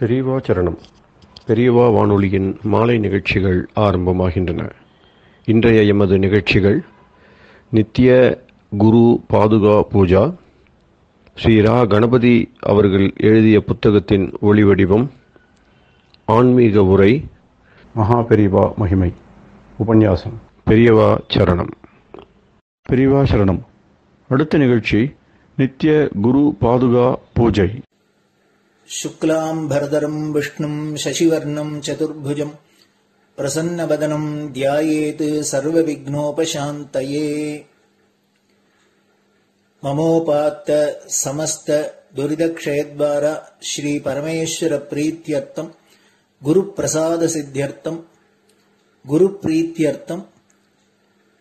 பெரியவா சரணம். பெரியவா வானொலியின் மாலை நிகழ்ச்சிகள் ஆரம்பமாகின்றன. இன்றைய எமது நிகழ்ச்சிகள் நித்திய குரு பாதுகா பூஜா, ஸ்ரீ ரா கணபதி அவர்கள் எழுதிய புத்தகத்தின் ஒளிவடிவம், ஆன்மீக உரை, மகா பெரியவா மகிமை, உபன்யாசம். பெரியவா சரணம். பெரியவா சரணம். அடுத்த நிகழ்ச்சி நித்திய குரு பாதுகா பூஜை. शुक्लाम्भरधरं विष्णुं शशिवर्णं चतुर्भुजं प्रसन्नवदनं ध्यायेत् सर्वविघ्नोपशान्तये। ममोपात्त समस्त दुरितक्षयद्वार श्री परमेश्वर प्रीत्यर्थं गुरुप्रसाद सिद्ध्यर्थं गुरुप्रीत्यर्थं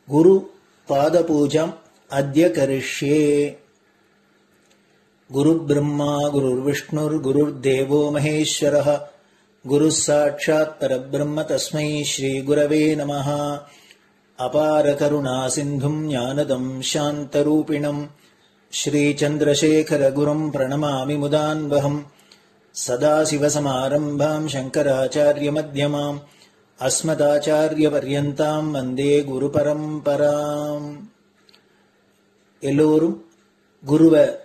गुरुपादपूजाम् अद्य करिष्ये। गुरुर्ब्रह्मा गुरुर्विष्णुर्गुरुर्देवो महेश्वरः गुरुः साक्षात् परब्रह्म तस्मै श्रीगुरवे नमः। अपारकरुणा सिन्धुं ज्ञानदं शान्तरूपिणं श्रीचन्द्रशेखरगुरुं प्रणमामि मुदान्वहम्। सदाशिवसमारम्भां शङ्कराचार्यमध्यमाम् अस्मदाचार्यपर्यन्तां वन्दे गुरुपरम्पराम्. எல்லோரும் குருவ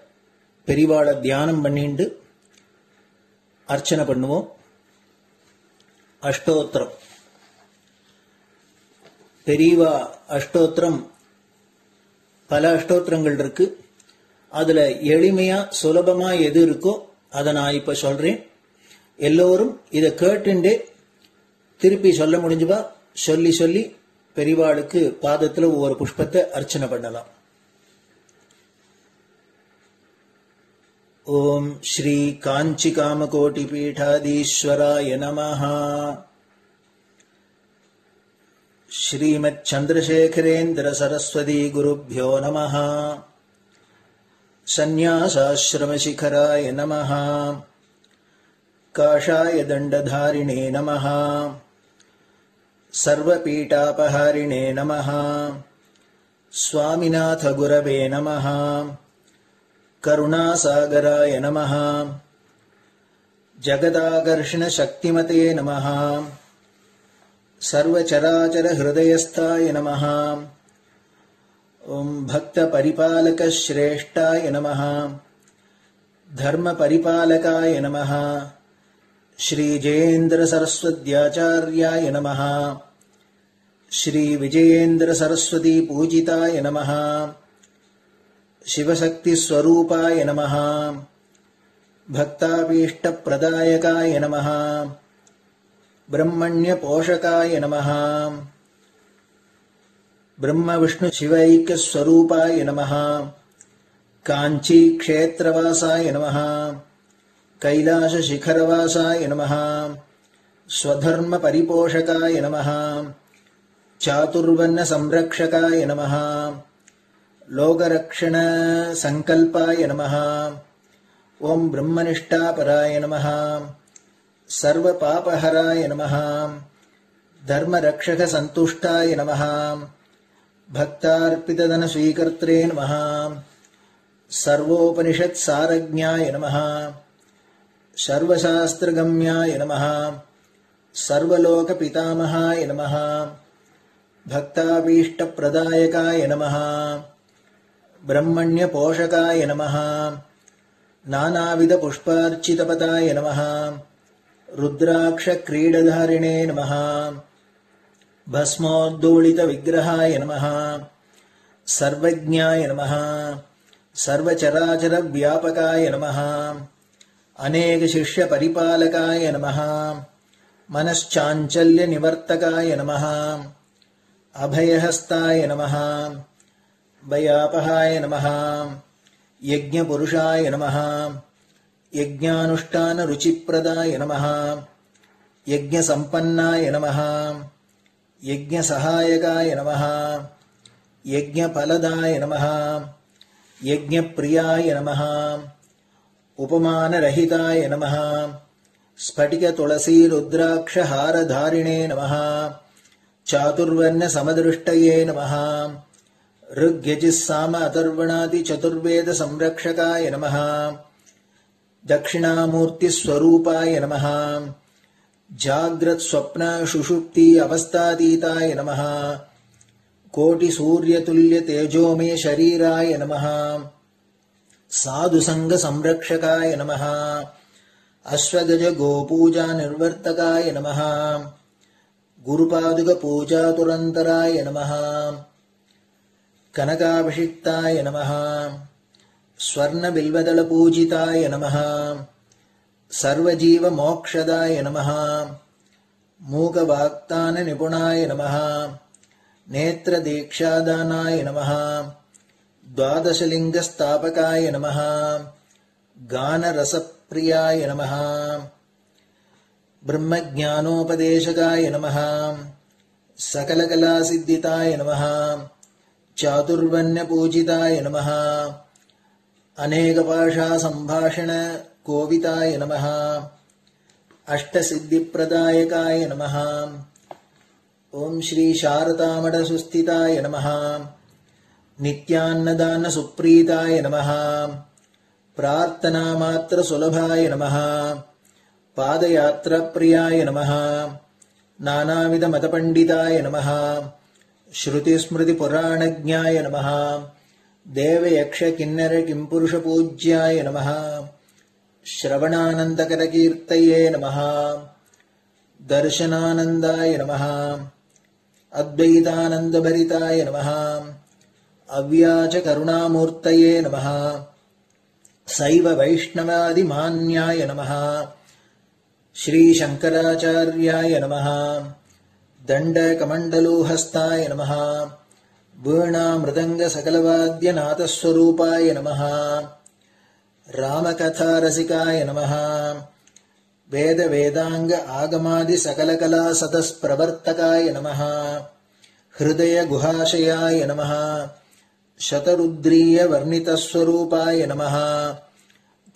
பெரிவாள தியானம் பண்ணிண்டு அர்ச்சனை பண்ணுவோம். அஷ்டோத்திரம். பெரியவா அஷ்டோத்திரம் பல அஷ்டோத்திரங்கள் இருக்கு. அதுல எளிமையா சுலபமா எது இருக்கோ அதை நான் இப்ப சொல்றேன். எல்லோரும் இதை கேட்டுண்டே திருப்பி சொல்ல முடிஞ்சுபா சொல்லி சொல்லி பெரிவாளுக்கு பாதத்துல ஒவ்வொரு புஷ்பத்தை அர்ச்சனை பண்ணலாம். ओम श्री कांची कामकोटि पीठाधीश्वराय नमः। श्रीमत् चंद्रशेखरेन्द्र सरस्वती गुरुभ्यो नमः। संन्यासाश्रम शिखराय नमः। काषाय दंडधारिणे नमः। सर्वपीठापहारिणे नमः। स्वामिनाथ गुरवे नमः। करुणासागराय नमः। जगदाकर्षण शक्तिमते नमः। सर्वचराचर हृदयस्थाय नमः। ओम भक्त परिपालक श्रेष्ठाय नमः। धर्म परिपालकाय नमः। श्री जयेन्द्र सरस्वत्याचार्याय नमः। श्री विजयेन्द्र सरस्वती पूजिताय नमः। शिवशक्ति स्वरूपाय नमः। भक्ताभीष्ट प्रदायकाय नमः। ब्रह्मण्य पोषकाय नमः। ब्रह्म विष्णु शिवैक्य स्वरूपाय नमः। कांची क्षेत्रवासाय नमः। कैलाश शिखरवासाय नमः। स्वधर्म परिपोषकाय नमः। चातुर्वर्ण संरक्षकाय नमः। लोकरक्षण संकल्पाय नमः। ओम ब्रह्मनिष्ठापराय नमः। सर्वपापहराय नमः। धर्मरक्षक संतुष्टाय नमः। भक्तार्पितधन स्वीकर्त्रे नमः। सर्वोपनिषत् सारज्ञाय नमः। सर्वशास्त्रगम्याय नमः। सर्वलोक पितामहाय नमः। भक्ताभीष्ट प्रदायकाय नमः। ब्रह्मण्य पोषकाय नमः। नानाविध पुष्पार्चितपदाय नमः। रुद्राक्ष क्रीडधारिणे नमः। भस्मोद्दोलित विग्रहाय नमः। सर्वज्ञाय नमः। सर्वचराचर व्यापकाय नमः। अनेक शिष्य परिपालकाय नमः। मनश्चाञ्चल्य निवर्तकाय नमः। अभयहस्ताय नमः। भयापहाय नमः। यज्ञपुरुषाय नमः। यज्ञानुष्ठान रुचिप्रदाय नमः। यज्ञसम्पन्नाय नमः। यज्ञसहायकाय नमः। यज्ञफलदाय नमः। यज्ञप्रियाय नमः। उपमानरहिताय नमः। स्फटिक तुलसी रुद्राक्ष हारधारिणे नमः। चातुर्वर्ण समदृष्टये नमः। ऋग्यजुस्साम अथर्वणादि चतुर्वेद संरक्षकाय नमः। தட்சிணாமூர்த்தி ஸ்வரூபாய நமஹ. ஜாக்ரத் ஸ்வப்ன சுஷுப்தி அவஸ்தாதீதாய நமஹ. கோட்டி சூரிய துல்லிய தேஜோமே ஷரீராய நமஹ. சாது சங்க சம்ரக்ஷகாய நமஹ. அஸ்வகஜ கோபூஜா நிர்வர்த்தகாய நமஹ. குருபாதுக பூஜா துரந்தராய நமஹ. கனகாபிஷிக்தாய நமஹ. ஸ்வர்ண பில்வதள பூஜிதாய நமஹ. சர்வஜீவ மோக்ஷதாய நமஹ. மூக வாக்தான நிபுணாய நமஹ. நேத்ர தீக்ஷாதானாய நமஹ. द्वादशलिंग स्थापकाय नमः. गान रसप्रियाय नमः. ब्रह्मज्ञानोपदेशकाय नमः. सकलकलासिद्धिताय नमः. चातुर्वण्यपूजिताय नमः. अनेकभाषा संभाषण कोविताय नमः. अष्टसिद्धिप्रदायकाय नमः. ओम श्री शारदामठ सुस्थिताय नमः. नित्यान्नदान सुप्रीताय नमः. प्रार्थना मात्र सुलभाय नमः. पादयात्रा प्रियाय नमः. नानाविध मतपंडिताय नमः. श्रुति स्मृति पुराणज्ञाय नमः. देव यक्ष किन्नर किंपुरुष पूज्याय नमः. श्रवणानंदकर कीर्तये नमः. दर्शनानंदाय नमः. अद्वैतानंद भरिताय नमः. अव्याच करुणामूर्तये नमः. शैव वैष्णवादि मान्याय नमः. श्री शंकराचार्याय नमः. दंड कमंडलूहस्ताय नमः. वीणा मृदंग सकलवाद्य नाथस्वरूपाय नमः. रामकथा रसिकाय नमः. वेद वेदांग आगमादि सकलकला सतस्प्रवर्तकाय नमः. हृदय गुहाशयाय नमः. शतरुद्रीय वर्णितस्वरूपाय नमः.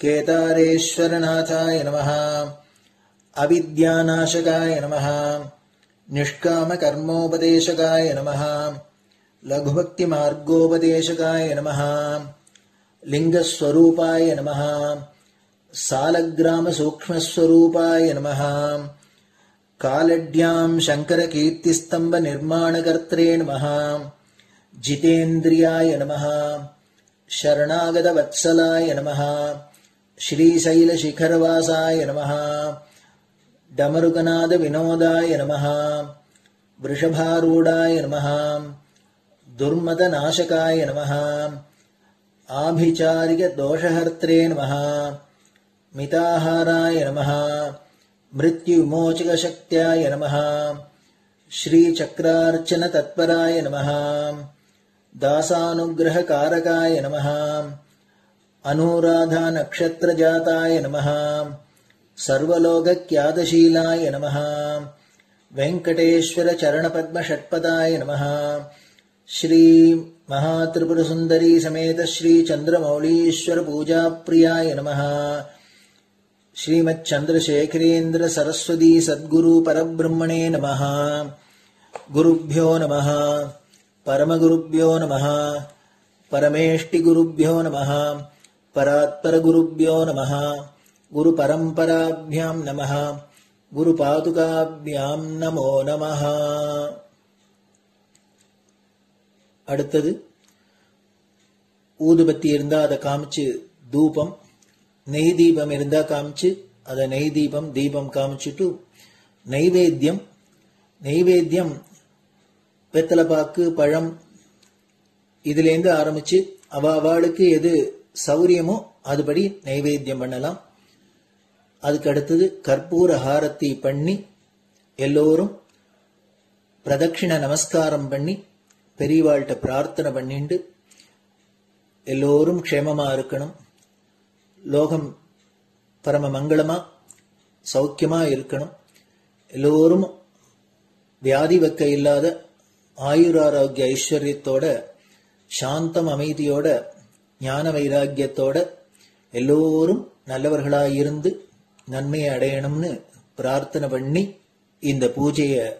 केदारेश्वरनाथाय नमः. अविद्यानाशकाय नमः. निष्काम कर्मोपदेशकाय नमः. लघुभक्ति मार्गोपदेशकाय नमः. लिंगस्वरूपाय नमः. सालग्राम सूक्ष्मस्वरूपाय नमः. कालड्यां शंकर कीर्तिस्तंभ निर्माणकर्त्रे नमः. जितेन्द्रियाय नमः. शरणागत वत्सलाय नमः. श्रीशैल शिखरवासाय नमः. डमरुकनाद विनोदाय नमः. वृषभारूढ़ाय नमः. दुर्मद नाशकाय नमः. आभिचारिक दोषहर्त्रे नमः. मिताहाराय नमः. मृत्युविमोचक शक्त्याय नमः. श्रीचक्रार्चन तत्पराय नमः. दासानुग्रह कारकाय नमः. अनुराधा नक्षत्र जाताय नमः. सर्वलोकख्यातशीलाय नमः. वेंकटेश्वर चरण पद्म षट्पदाय नमः. श्री महात्रिपुर सुंदरी समेत श्री चंद्रमौलीश्वर पूजा प्रियाय नमः. श्रीमच्चंद्रशेखरेन्द्र सरस्वती सद्गुरु परब्रह्मणे नमः. गुरुभ्यो नमः. परमगुरुभ्यो नमः. परमेष्टिगुरुभ्यो नमः. परात्परगुरुभ्यो नमः. गुरुपरम्पराभ्यां नमः. गुरुपादुकाभ्यां नमो नमः. அடுத்தது ஊதுபத்தி இருந்தா அதை காமிச்சு தூபம், நெய் தீபம் இருந்தா காமிச்சு அதை நெய் தீபம் தீபம் காமிச்சுட்டு நைவேத்தியம் நைவேத்தியம் வெத்தலைப்பாக்கு பழம் இதுலேருந்து ஆரம்பிச்சு அவளுக்கு எது சௌரியமோ அதுபடி நைவேத்தியம் பண்ணலாம். அதுக்கு அடுத்தது கற்பூர ஹாரத்தி பண்ணி எல்லோரும் பிரதட்சிண நமஸ்காரம் பண்ணி பெரியவாள்கிட்ட பிரார்த்தனை பண்ணிண்டு எல்லோரும் க்ஷேமமா இருக்கணும், லோகம் பரம மங்களமா சௌக்கியமா இருக்கணும், எல்லோரும் வியாதி வெக்க இல்லாத ஆயுராரோக்கிய ஐஸ்வர்யத்தோட சாந்தம் அமைதியோட ஞான வைராக்கியத்தோட எல்லோரும் நல்லவர்களாயிருந்து நன்மையை அடையணும்னு பிரார்த்தனை பண்ணி இந்த பூஜையை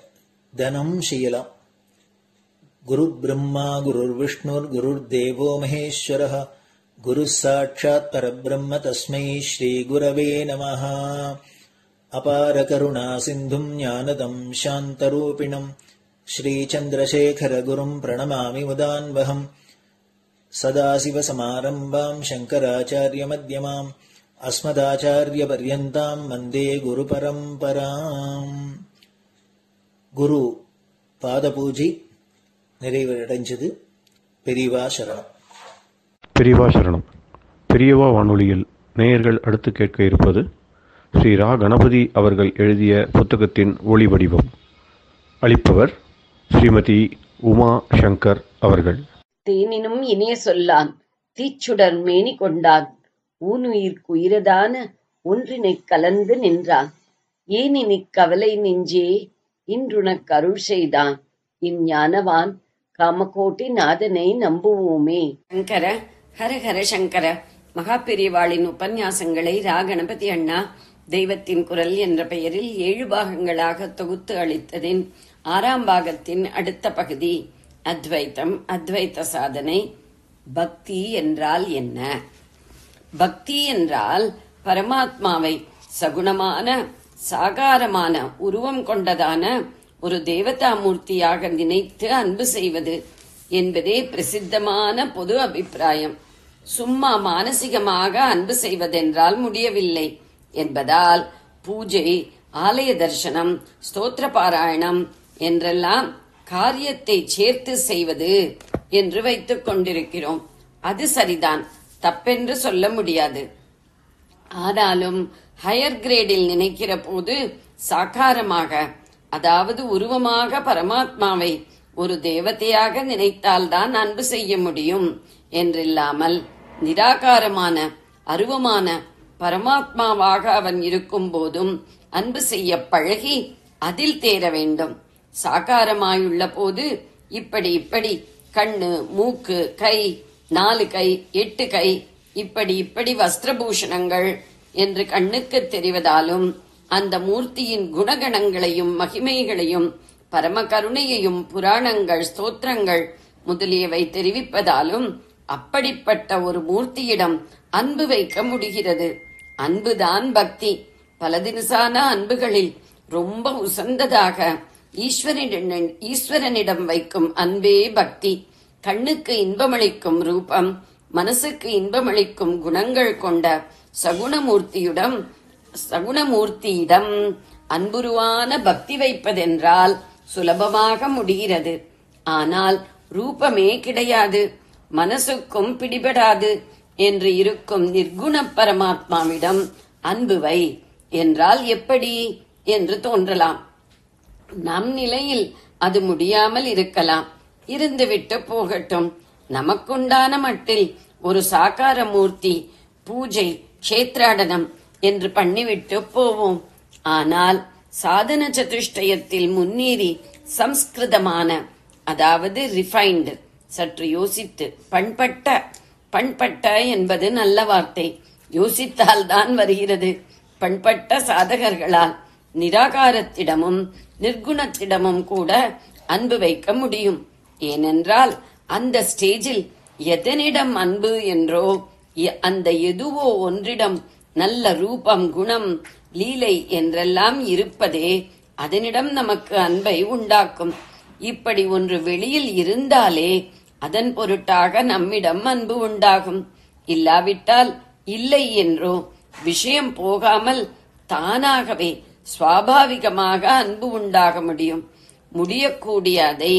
தினம் செய்யலாம். குரு பிரம்மா குரு விஷ்ணுர் குரு தேவோ மகேஸ்வரः गुरुः साक्षात् परब्रह्म तस्मै श्रीगुरवे नमः। अपारकरुणासिन्धुम् ज्ञानदम् शान्तरूपिणम् श्रीचन्द्रशेखरगुरुम् प्रणमामि मुदान्वहम्। सदाशिवसमारम्भाम् शङ्कराचार्यमध्यमाम् अस्मदाचार्यपर्यन्ताम् वन्दे गुरुपरम्पराम्. குரு பாதபூஜை நிறைவடைஞ்சது. பெரியவா சரணம். பெரியவா சரணம். பெரியவா வானொலியில் நேயர்கள் அடுத்து கேட்க இருப்பது ஸ்ரீ ரா கணபதி அவர்கள் எழுதிய புத்தகத்தின் ஒளி வடிவம். அளிப்பவர் ஸ்ரீமதி உமா சங்கர் அவர்கள். தேனினும் இனிய சொல்லான் தீச்சுடர் மேனி கொண்டான் ஊனுயிர்க்குயிரதான ஒன்றினைக் கலந்து நின்றான் ஏனினிக் கவலை நெஞ்சே இன்றுனக் அருள் செய்தான் இஞ்ஞானவான் காமகோட்டி நாதனை நம்புவோமே. சங்கர ஹரஹர சங்கர. மகா பெரியவாளின் உபன்யாசங்களை ரா கணபதி அண்ணா தெய்வத்தின் குரல் என்ற பெயரில் 7 பாகங்களாக தொகுத்து அளித்ததின் 6ஆம் பாகத்தின் அடுத்த பகுதி அத்வைத்தம், அத்வைத்த சாதனை. பக்தி என்றால் என்ன? பக்தி என்றால் பரமாத்மாவை சகுணமான சாகாரமான உருவம் கொண்டதான ஒரு தேவதா மூர்த்தியாக நினைத்து அன்பு செய்வது என்பதே பிரசித்தமான பொது அபிப்பிராயம். சும்மா மானசிகமாக அன்பு செய்வதென்றால் முடியவில்லை என்பதால் பூஜை, ஆலய தரிசனம், ஸ்தோத்திர பாராயணம் என்றெல்லாம் காரியத்தை சேர்த்து செய்வது என்று வைத்துக் கொண்டிருக்கிறோம். அது சரிதான், தப்பென்று சொல்ல முடியாது. ஆனாலும் ஹையர் கிரேடில் நினைக்கிற போது சாகாரமாக, அதாவது உருவமாக பரமாத்மாவை ஒரு தேவதையாக நினைத்தால்தான் அன்பு செய்ய முடியும் என்றில்லாமல் நிராகாரமான அருவமான பரமாத்மாவாக அவன் இருக்கும் போதும் அன்பு செய்ய பழகி அதில் தேர வேண்டும். சாகாரமாயுள்ள போது இப்படி இப்படி கண்ணு, மூக்கு, கை, 4 கை, 8 கை, இப்படி வஸ்திரபூஷணங்கள் என்று கண்ணுக்கு தெரிவதாலும் அந்த மூர்த்தியின் குணகணங்களையும் மகிமைகளையும் பரம கருணையையும் புராணங்கள், ஸ்தோத்திரங்கள் முதலியவை தெரிவிப்பதாலும் அப்படிப்பட்ட ஒரு மூர்த்தியிடம் அன்பு வைக்க முடிகிறது. அன்புதான் பக்தி. பல தினசான அன்புகளில் ரொம்ப உசந்ததாக ஈஸ்வரனிடம் வைக்கும் அன்பே பக்தி. கண்ணுக்கு இன்பமளிக்கும் ரூபம், மனசுக்கு இன்பமளிக்கும் குணங்கள் கொண்ட சகுணமூர்த்தியிடம் அன்புருவான பக்தி வைப்பதென்றால் சுலபமாக முடிகிறது. ஆனால் ரூபமே கிடையாது, மனசுக்கும் பிடிபடாது என்று இருக்கும் நிர்குண பரமாத்மாவிடம் அன்புவை என்றால் எப்படி என்று தோன்றலாம். நம் நிலையில் அது முடியாமல் இருக்கலாம். இருந்துவிட்டு போகட்டும். நமக்குண்டான மட்டில் ஒரு சாகார மூர்த்தி பூஜை, க்ஷேத்ராடனம் என்று பண்ணிவிட்டு போவோம். ஆனால் சாதன சதுஷ்டயத்தில் முன்னேறி சம்ஸ்கிருதமான, அதாவது ரிஃபைன்டு, சற்று யோசித்து பண்பட்ட என்பது நல்ல வார்த்தை, யோசித்தால்தான் வருகிறது. பண்பட்ட சாதகர்களால் நிராகாரத்திடமும் நிர்குணத்திடமும் கூட அன்பு வைக்க முடியும். ஏனென்றால் அந்த ஸ்டேஜில் எதனிடம் அன்பு என்றோ அந்த எதுவோ ஒன்றிடம் நல்ல ரூபம், குணம், லீலை என்றெல்லாம் இருப்பதே அதனிடம் நமக்கு அன்பை உண்டாக்கும். இப்படி ஒன்று வெளியில் இருந்தாலே அதன் பொருட்டாக நம்மிடம் அன்பு உண்டாகும். இல்லாவிட்டால் இல்லை என்றோ விஷயம் போகாமல் தானாகவே சுவாபாவிகமாக அன்பு உண்டாக முடியும். முடியக்கூடிய அதை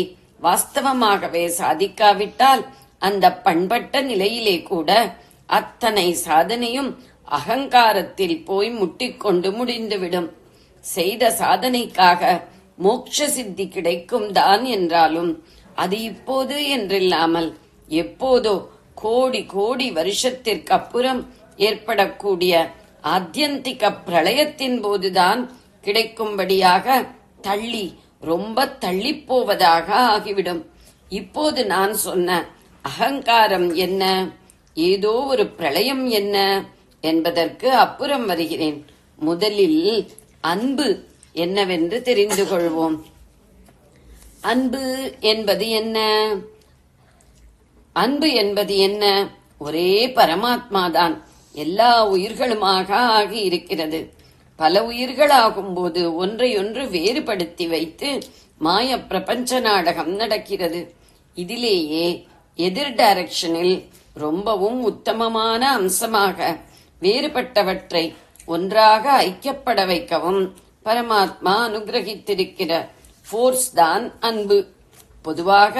வாஸ்தவமாகவே சாதிக்காவிட்டால் அந்த பண்பட்ட நிலையிலே கூட அத்தனை சாதனையும் அகங்காரத்தில் போய் முட்டிக்கொண்டு முடிந்துவிடும். செய்த சாதனைக்காக மோட்ச சித்தி கிடைக்கும் தான் என்றாலும் அது இப்போது என்றில்லாமல் எப்போதோ கோடி கோடி வருஷத்திற்கு அப்புறம் ஏற்படக்கூடிய ஆத்தியந்திக பிரளயத்தின் போதுதான் கிடைக்கும்படியாக தள்ளி, ரொம்ப தள்ளி போவதாக ஆகிவிடும். இப்போது நான் சொன்ன அகங்காரம் என்ன, ஏதோ ஒரு பிரளயம் என்ன என்பதற்கு அப்புறம் வருகிறேன். முதலில் அன்பு என்னவென்று தெரிந்து கொள்வோம். அன்பு என்பது என்ன? அன்பு என்பது என்ன? ஒரே பரமாத்மாதான் எல்லா உயிர்களுமாக ஆகி இருக்கிறது. பல உயிர்களாகும் போது ஒன்றையொன்று வேறுபடுத்தி வைத்து மாய பிரபஞ்ச நாடகம் நடக்கிறது. இதிலேயே எதிர் டைரக்ஷனில் ரொம்பவும் உத்தமமான அம்சமாக வேறுபட்டவற்றை ஒன்றாக ஐக்கியப்பட வைக்கவும் பரமாத்மா அனுகிரகித்திருக்கிற ஃபோர்ஸ் தான் அன்பு. பொதுவாக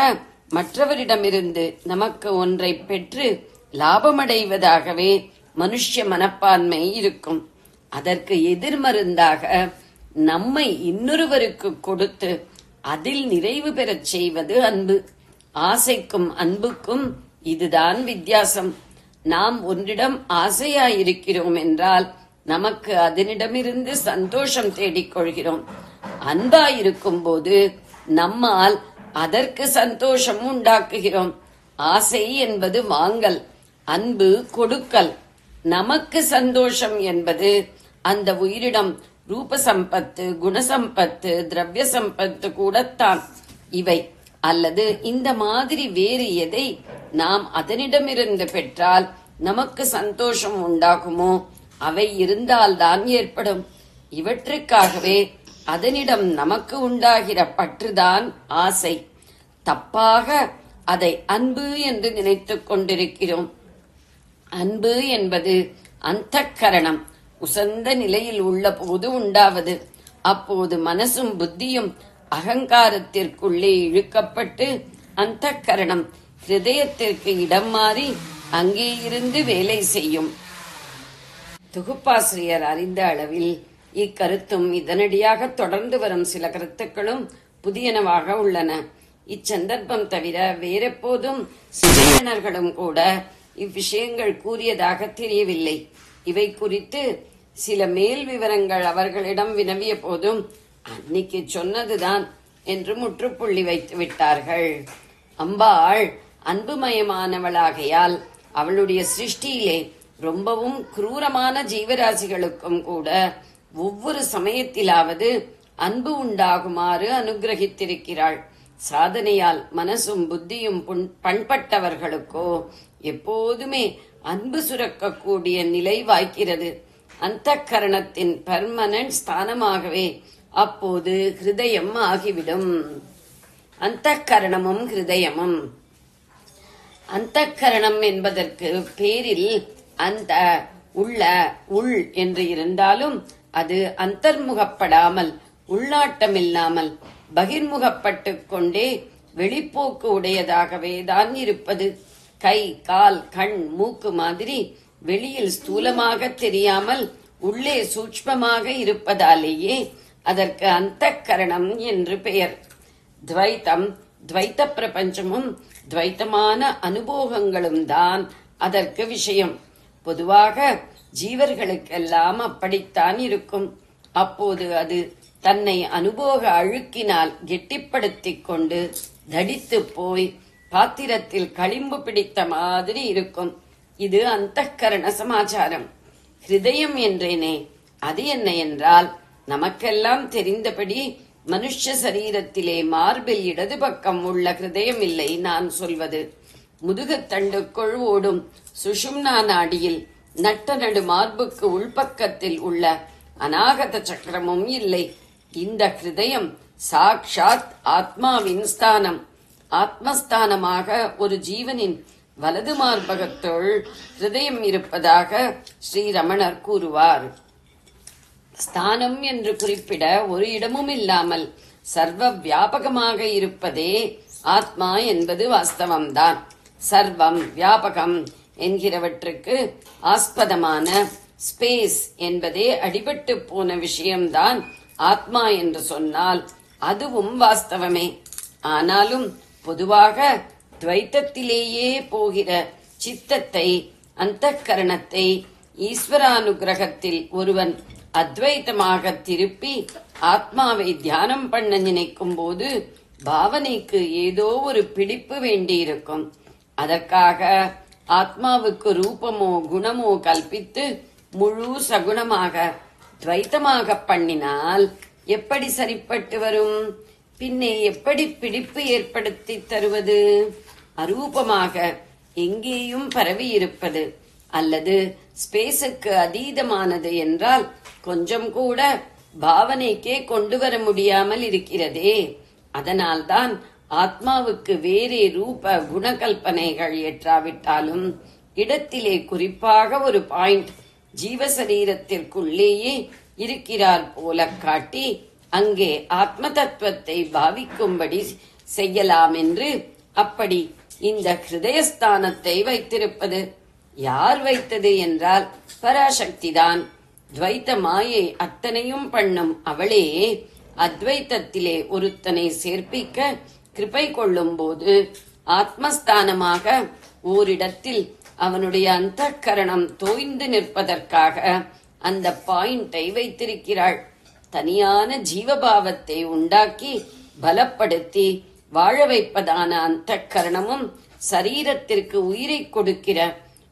மற்றவரிடமிருந்து நமக்கு ஒன்றை பெற்று லாபமடைவதாகவே மனுஷ்ய மனப்பான்மை இருக்கும். அதற்கு எதிர்மருந்தாக நம்மை இன்னொருவருக்கு கொடுத்து அதில் நிறைவு பெறச் செய்வது அன்பு. ஆசைக்கும் அன்புக்கும் இதுதான் வித்தியாசம். நாம் ஒன்றிடம் ஆசையாயிருக்கிறோம் என்றால் நமக்கு அதனிடமிருந்து சந்தோஷம் தேடிக்கொள்கிறோம். அன்பாயிருக்கும் போது நம்மால் அதற்கு சந்தோஷம் உண்டாக்குகிறோம். ஆசை என்பது வாங்கல், அன்பு கொடுக்கல். நமக்கு சந்தோஷம் என்பது அந்த உயிரிடம் ரூப சம்பத்து, குணசம்பத்து, திரவிய சம்பத்து கூடத்தான். இவை அல்லது இந்த மாதிரி வேறு எதை நாம் அதனிடமிருந்து பெற்றால் நமக்கு சந்தோஷம் உண்டாகுமோ அவை இருந்தால்தான் ஏற்படும். இவற்றுக்காகவே அதனிடம் நமக்கு உண்டாகிற பற்றுதான் ஆசை. தப்பாக அதை அன்பு என்று நினைத்துக் கொண்டிருக்கிறோம். அன்பு என்பது அந்தக்கரணம் உசந்த நிலையில் உள்ள போது உண்டாவது. அப்போது மனசும் புத்தியும் அகங்காரத்திற்குள்ளே இழுக்கப்பட்டு அந்தக்கரணம் ஹிருதயத்திற்கு இடம் மாறி அங்கே இருந்து வேலை செய்யும். தொகுப்பாசிரியர் அறிந்த அளவில் இக்கருத்தும் இதனடியாக தொடர்ந்து வரும் சில கருத்துக்களும் புதியனவாக உள்ளன. இச்சந்தர்ப்பம் தவிர வேறெப்போதும் சிறியனர்களும் கூட இவ்விஷயங்கள் கூறியதாக தெரியவில்லை. இவை குறித்து சில மேல் விவரங்கள் அவர்களிடம் வினவிய போதும் அன்னைக்கு சொன்னதுதான் என்று முற்றுப்புள்ளி வைத்து விட்டார்கள். அம்பாள் அன்புமயமானவளாகையால் அவளுடைய சிருஷ்டியிலே ரொம்பவும் குரூரமான ஜீவராசிகளுக்கும் கூட ஒவ்வொரு சமயத்திலாவது அன்பு உண்டாகுமாறு அனுகிரகித்திருக்கிறாள். சாதனையால் மனசும் புத்தியும் பண்பட்டவர்களுக்கோ எப்போதுமே அன்பு சுரக்கக்கூடிய நிலை வாய்க்கிறது. அந்தக்கரணத்தின் பெர்மனன்ட் ஸ்தானமாகவே அப்போது ஹிருதயம் ஆகிவிடும். அந்தக்கரணமும் ஹிருதயமும். அந்தக்கரணம் என்பதற்கு பேரில் அந்த உள்ள உள் என்று இருந்தாலும் அது அந்தர்முகப்படாமல் உள்நாட்டமில்லாமல் பகிர்முகப்பட்டு கொண்டே வெளிப்போக்கு உடையதாகவே தான் இருப்பது. கை, கால், கண், மூக்கு மாதிரி வெளியில் ஸ்தூலமாக தெரியாமல் உள்ளே சூட்ச்மமாக இருப்பதாலேயே அதற்கு அந்தக்கரணம் என்று பெயர். துவைத்தம், துவைத்த பிரபஞ்சமும் துவைத்தமான அனுபவங்களும் தான் அதற்கு விஷயம். பொதுவாக ஜீவர்களுக்கெல்லாம் அப்படித்தான் இருக்கும். அப்போது அது தன்னை அனுபவ அழுக்கினால் கெட்டிப்படுத்திக் கொண்டு தடித்து போய் பாத்திரத்தில் களிம்பு பிடித்த மாதிரி இருக்கும். இது அந்தக்கரண சமாச்சாரம். ஹிருதயம் என்றேனே, அது என்ன என்றால் நமக்கெல்லாம் தெரிந்தபடி மனுஷ சரீரத்திலே மார்பில் இடது பக்கம் உள்ள ஹிருதயம் இல்லை நான் சொல்வது. முதுகுத்தண்டுக்குள் ஓடும் சுஷும்னா நாடியில் நட்ட நடு மார்புக்கு உள்பக்கத்தில் உள்ள அநாகத சக்கரமும் இல்லை. இந்த ஹிருதயம் சாக்ஷாத் ஆத்மாவின் ஸ்தானம். ஆத்மஸ்தானமாக ஒரு ஜீவனின் வலது மார்பகத்துள் ஹிருதயம் இருப்பதாக ஸ்ரீரமணர் கூறுவார். ஸ்தானம் என்று குறிப்பிட ஒரு இடமும் இல்லாமல் சர்வ வியாபகமாக இருப்பதே ஆத்மா என்பது வாஸ்தவம்தான். சர்வம் வியாபகம் என்கிறவற்றுக்கு ஆஸ்பதமான ஸ்பேஸ் என்பதே அடிபட்டு போன விஷயம்தான் ஆத்மா என்று சொன்னால் அதுவும் வாஸ்தவமே. ஆனாலும் பொதுவாக துவைத்தத்திலேயே போகிற சித்தத்தை, அந்தக்கரணத்தை ஈஸ்வரானுகிரகத்தில் ஒருவன் அத்வைத்தமாக திருப்பி ஆத்மாவை தியானம் பண்ண நினைக்கும் போது பாவனைக்கு ஏதோ ஒரு பிடிப்பு வேண்டியிருக்கும். அதற்காக ஆத்மாவுக்கு ரூபமோ குணமோ கல்பித்து முழு சகுணமாக துவைத்தமாக பண்ணினால் எப்படி சரிப்பட்டு வரும்? பின்னே எப்படி பிடிப்பு ஏற்படுத்தி தருவது? அரூபமாக எங்கேயும் பரவி இருப்பது அல்லது ஸ்பேஸுக்கு அதீதமானது என்றால் கொஞ்சம் கூட பாவனைக்கே கொண்டு வர முடியாமல் இருக்கிறதே. அதனால்தான் ஆத்மாவுக்கு வேறே ரூப குணகல்பனைகள் ஏற்றாவிட்டாலும் இடத்திலே குறிப்பாக ஒரு பாயிண்ட் ஜீவசரீரத்திற்குள்ளேயே இருக்கிறார் போல காட்டி அங்கே ஆத்ம தத்துவத்தை பாவிக்கும்படி செய்யலாம் என்று அப்படி இந்த ஹிருதயஸ்தானத்தை வைத்திருப்பது. யார் வைத்தது என்றால் பராசக்திதான். துவைத்த மாயை அத்தனையும் பண்ணும் அவளே அத்வைத்தத்திலே ஒருத்தனை சேர்ப்பிக்க கிருபை கொள்ளும் போது ஆத்மஸ்தானமாக ஓரிடத்தில் அவனுடைய அந்தக்கரணம் தோய்ந்து நிற்பதற்காக அந்த பாயிண்டை வைத்திருக்கிறாள். தனியான ஜீவபாவத்தை உண்டாக்கி பலப்படுத்தி வாழ வைப்பதான அந்தக்கரணமும் சரீரத்திற்கு உயிரை கொடுக்கிற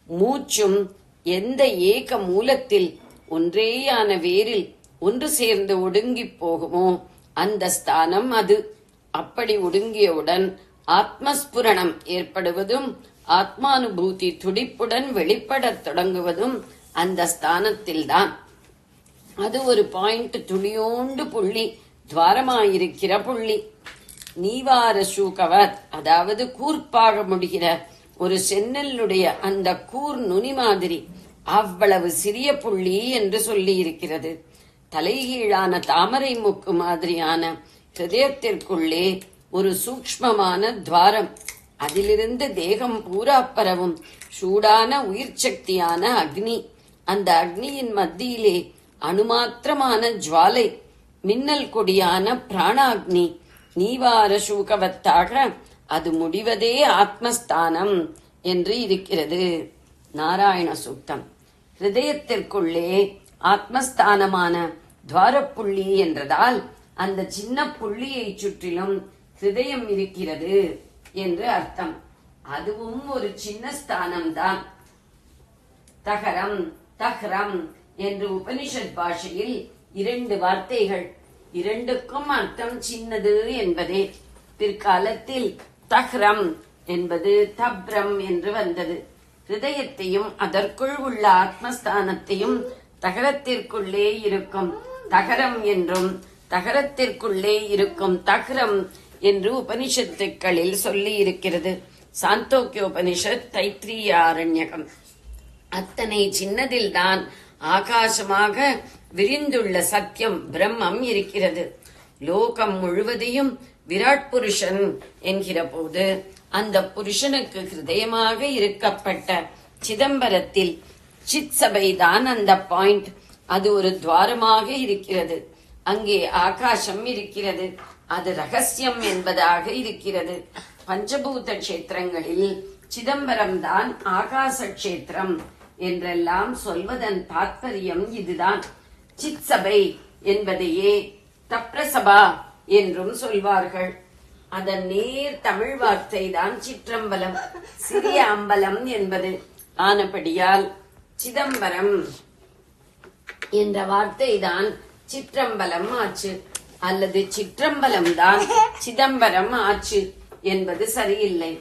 மூச்சும் எந்த ஏக மூலத்தில் ஒன்றேயான வேரில் ஒன்று சேர்ந்து ஒடுங்கி போகுமோ அந்த ஸ்தானம் அது. அப்படி ஒடுங்கியவுடன் ஆத்மஸ்புரணம் ஏற்படுவதும் ஆத்மானுபூதி துடிப்புடன் வெளிப்படத் தொடங்குவதும் அந்த ஸ்தானத்தில்தான். அது ஒரு பாயிண்ட், துளியோண்டு புள்ளி, துவாரமாயிருக்கிற புள்ளி. நீவார சூகவர், அதாவது கூர்ப்பாக முடிகிற ஒரு சென்னலுடைய அந்த கூர் நுனி மாதிரி அவ்வளவு சிறிய புள்ளி என்று சொல்லி இருக்கிறது. தலைகீழான தாமரை மூக்கு மாதிரியான ஹிருதயத்திற்குள்ளே ஒரு சூக்ஷ்மமான துவாரம். அதிலிருந்து தேகம் பூரா பரவும் சூடான உயிர் சக்தியான அக்னி. அந்த அக்னியின் மத்தியிலே அணுமாத்திரமான ஜுவாலை, மின்னல் கொடியான பிராணாக்னி. நீவார சூகவத்தாக அது முடிவதே ஆத்மஸ்தானம் என்று இருக்கிறது. நாராயண சூக்தம். ஹிருதயத்திற்குள்ளே ஆத்மஸ்தானமான துவாரப்புள்ளி என்றதால் அந்த சின்ன புள்ளியை சுற்றிலும் ஹிருதயம் இருக்கிறது என்று அர்த்தம். அதுவும் ஒரு சின்ன ஸ்தானம்தான். தகரம் தஹ்ரம் என்று உபனிஷத் பாஷையில் 2 வார்த்தைகள், இரண்டுக்கும் அர்த்தம் சின்னது என்பதே. பிற்காலத்தில் தஹ்ரம் என்பது தப்ரம் என்று வந்தது. ஹிருதயத்தையும் அதற்குள் உள்ள ஆத்மஸ்தானத்தையும் தகரத்திற்குள்ளே இருக்கும் தகரம் என்றும் தகரத்திற்குள்ளே இருக்கும் தஹ்ரம் என்று உபனிஷத்துக்களில் சொல்லி இருக்கிறது. சாந்தோக்கியோபனிஷத், தைத்திரிய ஆரண்யகம். அத்தனை சின்னதில்தான் ஆகாசமாக விரிந்துள்ள சத்தியம் பிரம்மம் இருக்கிறது. லோகம் முழுவதையும் விராட் புருஷன் என்கிற போது அந்த புருஷனுக்கு ஹிருதயமாக இருக்கப்பட்ட சிதம்பரத்தில் சித் சபைதான் அந்த பாயிண்ட். அது ஒரு துவாரமாக இருக்கிறது. அங்கே ஆகாசம் இருக்கிறது. அது ரகசியம் என்பதாக இருக்கிறது. பஞ்சபூத கஷேத்திரங்களில் சிதம்பரம் தான் ஆகாச கஷேத்திரம் என்றெல்லாம் சொல்வதன் தாத்பரியம் இதுதான். சித் சபை என்பதையே தப்ரசபா என்றும் சொல்வார்கள். அதன் நேர் தமிழ் வார்த்தை தான் சிற்றம்பலம், சிறிய அம்பலம் என்பது. ஆனபடியால் சிதம்பரம் என்ற வார்த்தை தான் சிற்றம்பலம் ஆச்சு, அல்லது சிற்றம்பலம் தான் சிதம்பரம் ஆச்சு என்பது சரியில்லை.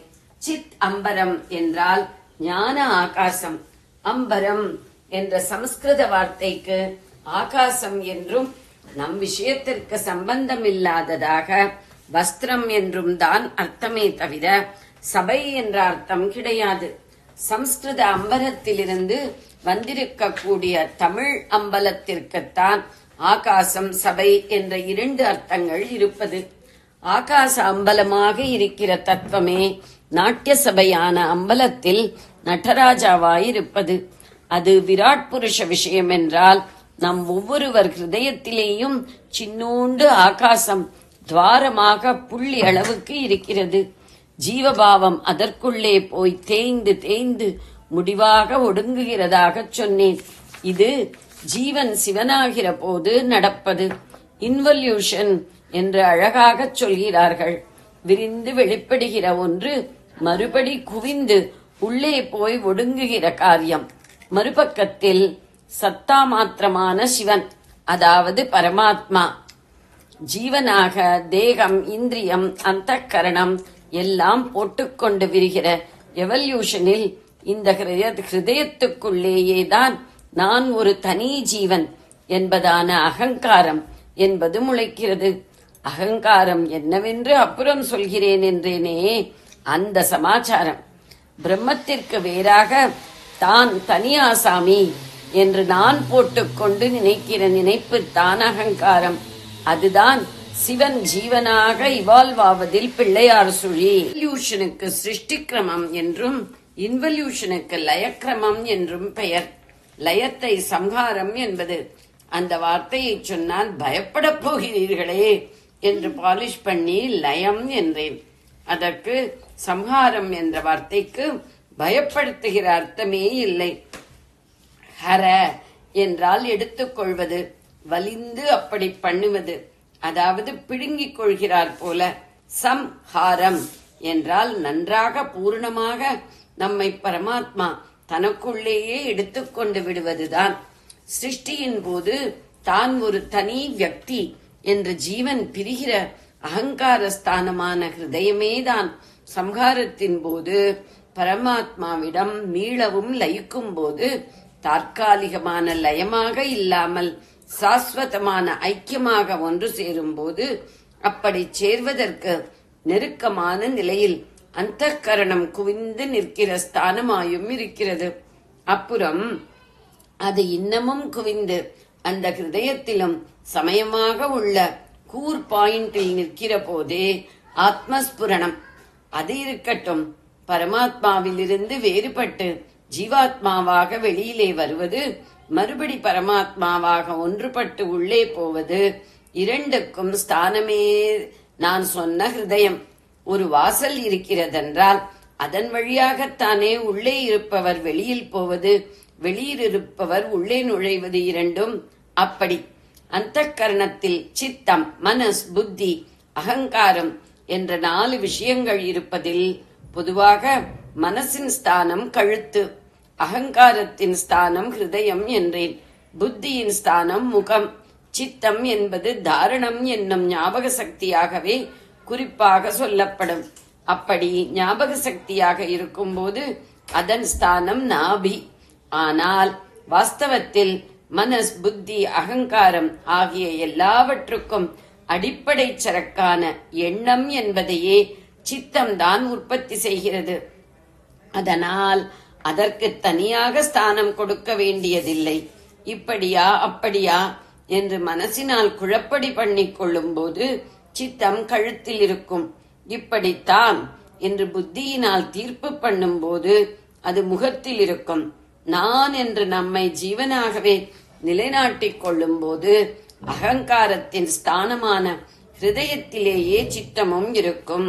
சித் அம்பரம் என்றால் ஞான ஆகாசம். அம்பரம் என்ற சமஸ்கிருத வார்த்தைக்கு ஆகாசம் என்றும் நம் விஷயத்திற்கு சம்பந்தமில்லாததாக வஸ்திரம் என்றும் தான் அர்த்தமே தவிர சபை என்ற அர்த்தம் கிடையாது. சம்ஸ்கிருத அம்பலத்திலிருந்து வந்திருக்கக்கூடிய தமிழ் அம்பலத்திற்குத்தான் ஆகாசம் சபை என்ற 2 அர்த்தங்கள் இருப்பது. ஆகாச அம்பலமாக இருக்கிற தத்துவமே நாட்டிய சபையான அம்பலத்தில் நடராஜாவாயிருப்பது. அது விராட் புருஷ விஷயம் என்றால் நம் ஒவ்வொருவர் ஹிருதயத்திலேயும் சின்னோண்டு ஆகாசம் துவாரமாக புள்ளி அளவுக்கு இருக்கிறது. ஜீவபாவம் அதற்குள்ளே போய் தேய்ந்து தேய்ந்து முடிவாக ஒடுங்குகிறதாக சொன்னேன். இது ஜீவன் சிவனாகிற போது நடப்பது. இன்வல்யூஷன் என்று அழகாக சொல்கிறார்கள். விரிந்து வெளிப்படுகிற ஒன்று மறுபடி குவிந்து உள்ளே போய் ஒடுங்குகிற காரியம். மறுபக்கத்தில் சத்தா மாத்திரமான சிவன், அதாவது பரமாத்மா, ஜீவனாக தேகம், இந்திரியம், அந்தக்கரணம் எல்லாம் போட்டுக்கொண்டு விரிகிற எவல்யூஷனில் இந்த ஹிருதயத்துக்குள்ளேயேதான் நான் ஒரு தனி ஜீவன் என்பதான அகங்காரம் என்பது முளைக்கிறது. அகங்காரம் என்னவென்று அப்புறம் சொல்கிறேன் என்றேனே, அந்த சமாச்சாரம். பிரம்மத்திற்கு வேறாக தான் தனியாசாமி என்று நான் போட்டுக்கொண்டு நினைக்கிற நினைப்பு தான் அகங்காரம். அதுதான் சிவன் ஜீவனாக இவால்வ் ஆவதில் பிள்ளையார் சுழி. இன்வல்யூஷனுக்கு சிருஷ்டிக்கிரமம் என்றும் இன்வல்யூஷனுக்கு லயக்கிரமம் என்றும் பெயர். லயத்தை சம்ஹாரம் என்பது. அந்த வார்த்தையை சொன்னால் பயப்படப் போகிறீர்களே என்று பாலிஷ் பண்ணி லயம் என்றேன். அதற்கு சம்ஹாரம் என்ற வார்த்தைக்கு பயப்படுத்துகிற அர்த்தமே இல்லை. ஹர என்றால் எடுத்துக்கொள்வது, வலிந்து அப்படி பண்ணுவது, அதாவது பிடுங்கிக் கொள்கிறார் போல. சம்ஹாரம் என்றால் நன்றாக பூர்ணமாக நம்மை பரமாத்மா தனக்குள்ளேயே எடுத்துக்கொண்டு விடுவதுதான். சிருஷ்டியின் போது தான் ஒரு தனி வியக்தி என்று ஜீவன் பிரிகிற அகங்கார ஸ்தானமான ஹிருதயமேதான் சம்ஹாரத்தின் போது பரமாத்மாவிடம் மீளவும் லயிக்கும் போது தற்காலிகமான லயமாக இல்லாமல் சாஸ்வதமான ஐக்கியமாக ஒன்று சேரும் போது அப்படி சேர்வதற்கு நெருக்கமான நிலையில் அந்தఃகரணம் குவிந்து நிற்கிற ஸ்தானமாயும் இருக்கிறது. அப்புறம் அது இன்னமும் குவிந்து அந்த ஹிருதயத்திலும் சமயமாக உள்ள கூர் பாயிண்டில் நிற்கிற போதே ஆத்மஸ்புரணம். அது இருக்கட்டும், பரமாத்மாவிலிருந்து வேறுபட்டு ஜீவாத்மாவாக வெளியிலே வருவது, மறுபடி பரமாத்மாவாக ஒன்றுபட்டு உள்ளே போவது, இரண்டுக்கும் ஸ்தானமே நான் சொன்ன ஹிருதயம். ஒரு வாசல் இருக்கிறதென்றால் அதன் வழியாகத்தானே உள்ளே இருப்பவர் வெளியில் போவது, வெளியில் இருப்பவர் உள்ளே நுழைவது இரண்டும். அப்படி அந்தःகரணத்தில் சித்தம், மனஸ், புத்தி, அகங்காரம் என்ற 4 விஷயங்கள் இருப்பதில் பொதுவாக மனசின் ஸ்தானம் கழுத்து, அகங்காரத்தின் ஸ்தானம் ஹிருதயம் என்றேன். புத்தியின் ஸ்தானம் முகம், சித்தம் என்பது தாரணம் என்னும் ஞாபக சக்தியாகவே குறிப்பாக சொல்லப்படும். அப்படி ஞாபக சக்தியாக இருக்கும்போது அதன் ஸ்தானம் நாபி. ஆனால் வாஸ்தவத்தில் மனஸ், புத்தி, அகங்காரம் ஆகிய எல்லாவற்றுக்கும் அடிப்படை சரக்கான எண்ணம் என்பதையே சித்தம்தான் உற்பத்தி செய்கிறது. அதனால் அதற்கு தனியாக ஸ்தானம் கொடுக்க வேண்டியதில்லை. இப்படியா அப்படியா என்று மனசினால் குழப்படி பண்ணிக் கொள்ளும் போது சித்தம் கழுத்தில் இருக்கும். இப்படித்தான் என்று புத்தியினால் தீர்ப்பு பண்ணும் போது அது முகத்தில் இருக்கும். நான் என்று நம்மை ஜீவனாகவே நிலைநாட்டிக் கொள்ளும் போது அகங்காரத்தின் ஸ்தானமான ஹிருதயத்திலேயே சித்தமும் இருக்கும்.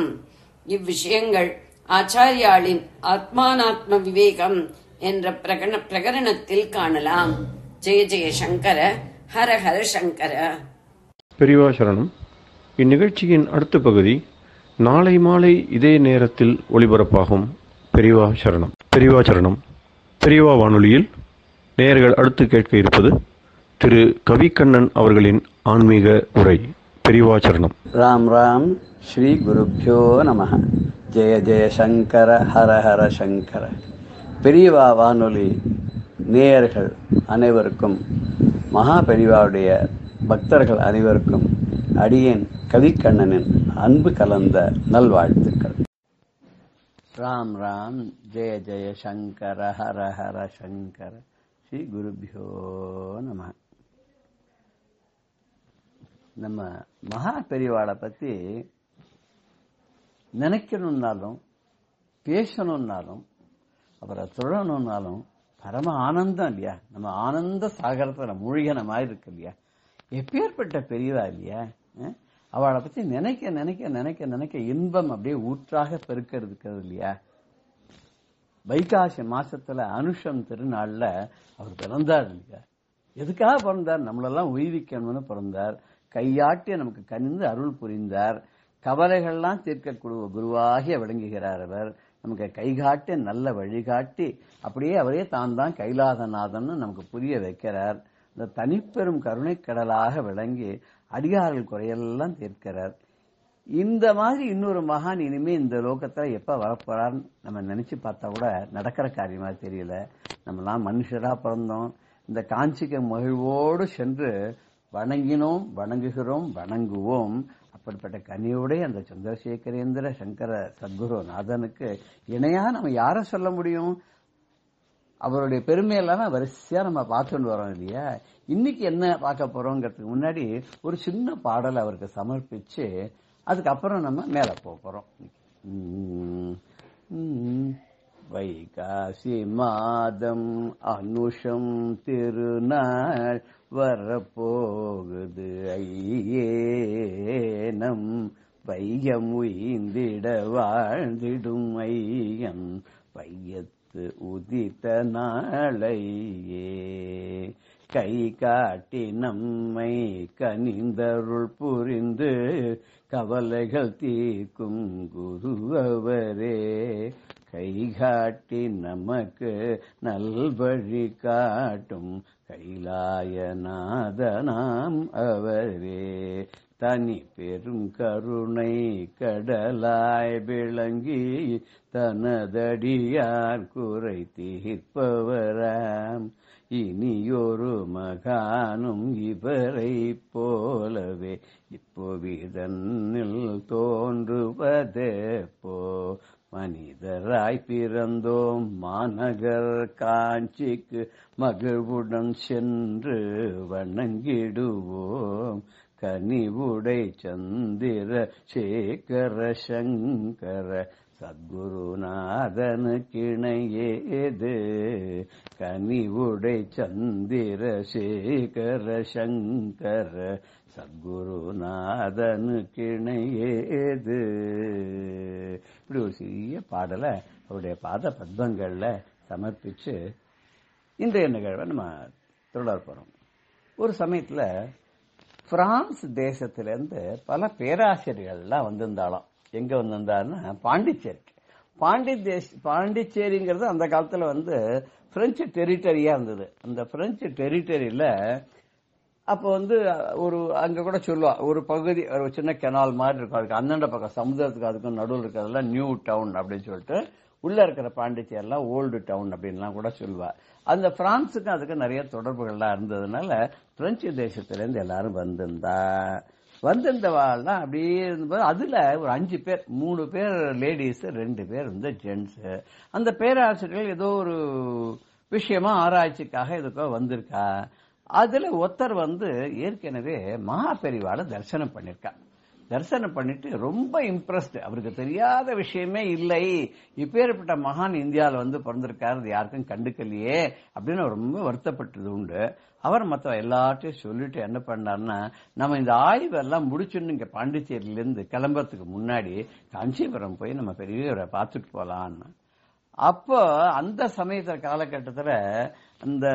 இவ்விஷயங்கள் ஆச்சாரியாளின் ஆத்மானாத்ம விவேகம் என்ற பிரகரணத்தில் காணலாம். ஜெய ஜெய சங்கர, ஹர ஹர சங்கர. பெரியவா சரணம். இந்நிகழ்ச்சியின் அடுத்த பகுதி நாளை மாலை இதே நேரத்தில் ஒளிபரப்பாகும். பெரியவா சரணம். பெரியவா சரணம். பெரியவா வானொலியில் நேயர்கள் அடுத்து கேட்க இருப்பது திரு கவிக்கண்ணன் அவர்களின் ஆன்மீக உரை. பெரியவா சரணம். ராம் ராம். ஸ்ரீ குருப்யோ நமஹ. ஜெய ஜெய சங்கர, ஹர ஹர சங்கர. பெரியவா வானொலி நேயர்கள் அனைவருக்கும், மகா பெரியவாவுடைய பக்தர்கள் அனைவருக்கும் அடியேன் கவிக்கண்ணனின் அன்பு கலந்த நல்வாழ்த்துக்கள். ராம் ராம். ஜெய ஜெய சங்கர, ஹர ஹர சங்கர. ஸ்ரீ குருப்யோ நம. நம்ம மகா பெரியவாளை பத்தி நினைக்கணும்னாலும் பேசணும்னாலும் அவரை தொழணும்னாலும் பரம ஆனந்தம் இல்லையா? நம்ம ஆனந்த சாகரத்துல மூழ்கின மாதிரி இருக்கு இல்லையா? எப்பேற்பட்ட பெரியவா இல்லையா? அவளை பத்தி நினைக்க நினைக்க நினைக்க நினைக்க இன்பம் அப்படியே ஊற்றாக பெருக்கிறது இல்லையா? வைகாசி மாசத்துல அனுஷம் திருநாள்ல அவர் பிறந்தார் இல்லையா? எதுக்காக பிறந்தார்? நம்மளெல்லாம் உய்விக்கணும்னு பிறந்தார். கையாட்டி நமக்கு கனிந்து அருள் புரிந்தார். கவலைகள்லாம் தீர்க்கக்கூடிய குருவாகிய விளங்குகிறார் அவர். நமக்கு கைகாட்டி நல்ல வழிகாட்டி அப்படியே அவரே தான் கைலாசநாதன் நமக்கு புரிய வைக்கிறார். இந்த தனிப்பெரும் கருணை கடலாக விளங்கி அடியார்கள் குறையெல்லாம் தீர்க்கிறார். இந்த மாதிரி இன்னொரு மகான் இனிமே இந்த லோகத்துல எப்ப வரப்போறான்னு நம்ம நினைச்சு பார்த்தா கூட நடக்கிற காரியமா தெரியல. நம்மலாம் மனுஷரா பிறந்தோம். இந்த காஞ்சிக்கு மகிழ்வோடு சென்று வணங்கினோம், வணங்குகிறோம், வணங்குவோம். அப்படிப்பட்ட கனியோட அந்த சந்திரசேகரேந்திர சங்கர சத்குரு நாதனுக்கு இணையா நம்ம யார சொல்ல முடியும்? அவருடைய பெருமையெல்லாம் வரிசையா நம்ம பார்த்துட்டு வரோம் இல்லையா? இன்னைக்கு என்ன பார்க்க போறோங்கிறதுக்கு முன்னாடி ஒரு சின்ன பாடல் அவருக்கு சமர்ப்பிச்சு அதுக்கப்புறம் நம்ம மேல போறோம். வைகாசி மாதம் அனுஷம் திருநாள் வரப்போகுது ஐயேனம், வையம் உய்ந்திட வாழ்ந்திடும் ஐயம் வையத்து உதித்த நாளையே, கை காட்டி நம்மை கனிந்தருள் புரிந்து கவலைகள் தீர்க்கும் குருவரே, கை காட்டி நமக்கு நல்வழி காட்டும் கைலாயநாதனாம் அவரே, தனி பெரும் கருணை கடலாய் விளங்கி தனதடியார் குறை தீர்ப்பவராம், இனியொரு மகானும் இவரை போலவே இப்போவிதனில் தோன்றுவதேப்போ, மனிதராய் பிறந்தோம் மாநகர் காஞ்சிக்கு மகிழ்வுடன் சென்று வணங்கிடுவோம், கனிவுடை சந்திர சேகர சங்கர சத்குருநாதனுக்கிணையேது, கனிவுடை சந்திர சேகர சங்கர சத்குருநாதனுக்கிணையேது. இப்படி ஒரு சிறிய பாடலை அவருடைய பாத பத்மங்கள்ல சமர்ப்பிச்சு இன்றைய நிகழ்வை நம்ம தொடர போறோம். ஒரு சமயத்துல பிரான்ஸ் தேசத்திலிருந்து பல பேராசிரியர்கள்லாம் வந்திருந்தாலும். எங்க வந்திருந்தாருன்னா பாண்டிச்சேரிக்கு. பாண்டிச்சேரிங்கிறது அந்த காலத்துல பிரெஞ்சு டெரிட்டரியா இருந்தது. அந்த பிரெஞ்சு டெரிட்டரியில அப்போ ஒரு அங்க கூட சொல்லுவா ஒரு பகுதி ஒரு சின்ன கெனால் மாதிரி இருக்கும், அதுக்கு அந்தாண்ட பக்கம் சமுதிரத்துக்கு அதுக்கும் நடுவில் இருக்கிறதெல்லாம் நியூ டவுன் அப்படின்னு சொல்லிட்டு, உள்ள இருக்கிற பாண்டிச்சேரிலாம் ஓல்டு டவுன் அப்படின்லாம் கூட சொல்லுவா. அந்த பிரான்ஸுக்கும் அதுக்கு நிறைய தொடர்புகள்லாம் இருந்ததுனால பிரெஞ்சு தேசத்திலேருந்து எல்லாரும் வந்திருந்தவாள்லாம் அப்படியே இருந்தபோது அதுல ஒரு 5 பேர், 3 பேர் லேடிஸ், 2 பேர் ஜென்ட்ஸ். அந்த பேராசிரியர்கள் ஏதோ ஒரு விஷயமா ஆராய்ச்சிக்காக இதுக்கோ வந்திருக்கா. அதுல ஒருத்தர் ஏற்கனவே மகா பெரிவாளை தரிசனம் பண்ணிருக்கா. தரிசனம் பண்ணிட்டு ரொம்ப இம்ப்ரெஸ்ட். அவருக்கு தெரியாத விஷயமே இல்லை, இப்பேற்பட்ட மகான் இந்தியாவில் பிறந்திருக்காரு, யாருக்கும் கண்டுக்கலையே அப்படின்னு ரொம்ப வருத்தப்பட்டது உண்டு. அவர் மற்ற எல்லாத்தையும் சொல்லிட்டு என்ன பண்ணாருன்னா, நம்ம இந்த ஆய்வெல்லாம் முடிச்சுன்னு இங்க பாண்டிச்சேரியிலிருந்து கிளம்புறதுக்கு முன்னாடி காஞ்சிபுரம் போய் நம்ம பெரியவரை பார்த்துட்டு போலான்னு. அப்போ அந்த சமயத்துல காலகட்டத்தில் அந்த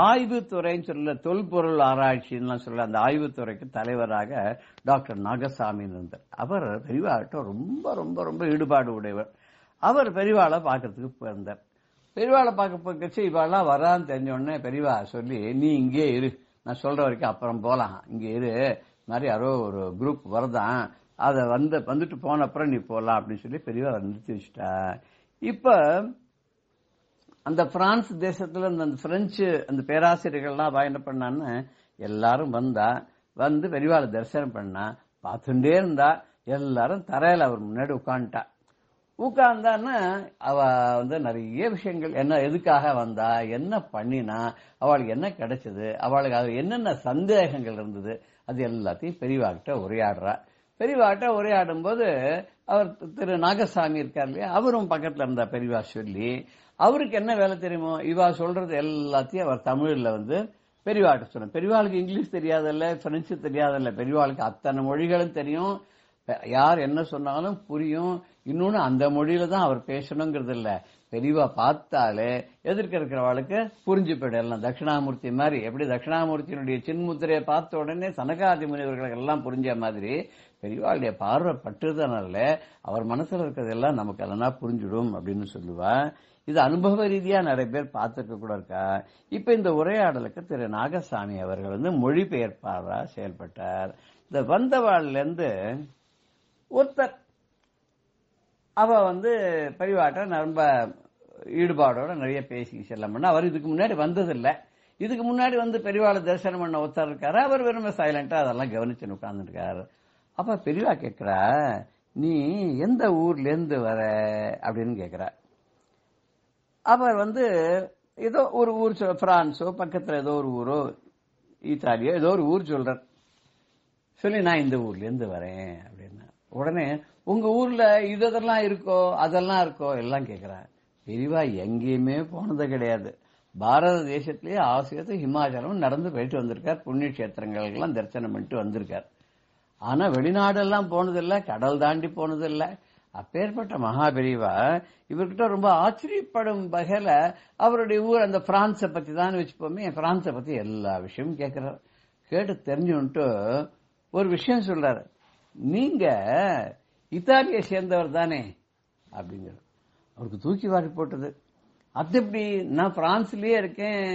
ஆய்வுத்துறைன்னு சொல்ல தொல்பொருள் ஆராய்ச்சின்னு சொல்ல அந்த ஆய்வுத்துறைக்கு தலைவராக டாக்டர் நாகசாமி இருந்தார். அவர் பெரியவாள்கிட்ட ரொம்ப ரொம்ப ரொம்ப ஈடுபாடு உடையவர். அவர் பெரியவாளை பார்க்கறதுக்கு போயிருந்தார். பெரியவாளை பார்க்க போச்சு, இவாளெல்லாம் வரான்னு தெரிஞ்ச உடனே பெரியவா சொல்லி, நீ இங்கே இரு, நான் சொல்ற வரைக்கும் அப்புறம் போலாம், இங்க இரு, மாதிரி யாரோ ஒரு குரூப் வரதான், அதை வந்துட்டு போன அப்புறம் நீ போலாம் அப்படின்னு சொல்லி பெரியவா நிறுத்தி வச்சுட்டா. இப்ப அந்த பிரான்ஸ் தேசத்துல அந்த பிரெஞ்சு அந்த பேராசிரியர்கள்லாம் என்ன பண்ணான்னு எல்லாரும் வந்து பெரியவாளை தரிசனம் பண்ணா. பார்த்துட்டே இருந்தா. எல்லாரும் தரையில அவர் முன்னாடி உட்கார்ந்தான்னா அவ நிறைய விஷயங்கள், என்ன எதுக்காக வந்தா, என்ன பண்ணினா, அவளுக்கு என்ன கிடைச்சது, அவளுக்கு என்னென்ன சந்தேகங்கள் இருந்தது, அது எல்லாத்தையும் பெரியவாகிட்ட உரையாடுறா. பெரியவாகிட்ட உரையாடும் போது அவர் திரு நாகசாமி இருக்கார் இல்லையா, அவரும் பக்கத்துல இருந்தா. பெரியவா சொல்லி அவருக்கு என்ன வேலை தெரியுமோ, இவா சொல்றது எல்லாத்தையும் அவர் தமிழ்ல பெரியவாட்ட சொன்ன. பெரியவாளுக்கு இங்கிலீஷ் தெரியாதல்ல, பிரெஞ்சு தெரியாதல்ல, பெரியவாளுக்கு அத்தனை மொழிகளும் தெரியும். யார் என்ன சொன்னாலும் புரியும். இன்னொன்னு அந்த மொழியில தான் அவர் பேசணுங்கிறது இல்ல, பெரியவா பார்த்தாலே எதிர்க்க இருக்கிறவாளுக்கு புரிஞ்சு போயிடலாம். தட்சிணாமூர்த்தி மாதிரி, எப்படி தட்சிணாமூர்த்தியினுடைய சின்முத்திரையை பார்த்த உடனே சனகாதி முனிவர்களுக்கு எல்லாம் புரிஞ்ச மாதிரி பெரியவாளுடைய பார்வை பட்டுதனால அவர் மனசுல இருக்கிறதெல்லாம் நமக்கு எல்லாம் புரிஞ்சிடும் அப்படின்னு சொல்லுவா. இது அனுபவ ரீதியா நிறைய பேர் பார்த்துக்க கூட இருக்கா. இப்ப இந்த உரையாடலுக்கு திரு நாகசாமி அவர்கள் மொழிபெயர்ப்பாளரா செயல்பட்டார். இந்த வந்தவாள்லேருந்து ஒருத்தர் அவ பெரியவாட்ட ரொம்ப ஈடுபாடோட நிறைய பேசி செல்லம் பண்ண. அவர் இதுக்கு முன்னாடி வந்ததில்லை. இதுக்கு முன்னாடி பெரியவாளை தரிசனம் பண்ண ஒருத்தர் இருக்காரு. அவர் வெறும் சைலண்டா அதெல்லாம் கவனிச்சு உட்கார்ந்துருக்காரு. அப்ப பெரியவா கேட்கிறா, நீ எந்த ஊர்ல இருந்து வர அப்படின்னு கேட்கிற. அவர் ஏதோ ஒரு ஊர் பிரான்ஸோ பக்கத்துல ஏதோ ஒரு ஊரோ இத்தாலியோ ஏதோ ஒரு ஊர் சொல்றார். சொல்லி நான் இந்த ஊர்ல இருந்து வரேன் அப்படின்னா உடனே உங்க ஊர்ல இதெல்லாம் இருக்கோ அதெல்லாம் இருக்கோ எல்லாம் கேட்கிறார். பெரியவா எங்கேயுமே போனது கிடையாது. பாரத தேசத்திலேயே ஆசிரியத்தை ஹிமாச்சலம் நடந்து போயிட்டு வந்திருக்கார். புண்ணிய கஷேத்திரங்களுக்கெல்லாம் தரிசனம் பண்ணிட்டு வந்திருக்கார். ஆனா வெளிநாடெல்லாம் போனதில்லை, கடல் தாண்டி போனதில்லை. அப்பேற்பட்ட மகாபெரிவா இவர்கிட்ட ரொம்ப ஆச்சரியப்படும் வகையில அவருடைய ஊர் அந்த பிரான்ஸை பத்தி தான் வச்சுப்போமே, பிரான்ஸை பத்தி எல்லா விஷயமும் கேட்கிறார். கேட்டு தெரிஞ்சுட்டு ஒரு விஷயம் சொல்றாரு, நீங்க இத்தாலியை சேர்ந்தவர் தானே அப்படிங்கிற. அவருக்கு தூக்கி வாரி போட்டது. அது எப்படி, நான் பிரான்ஸ்லயே இருக்கேன்.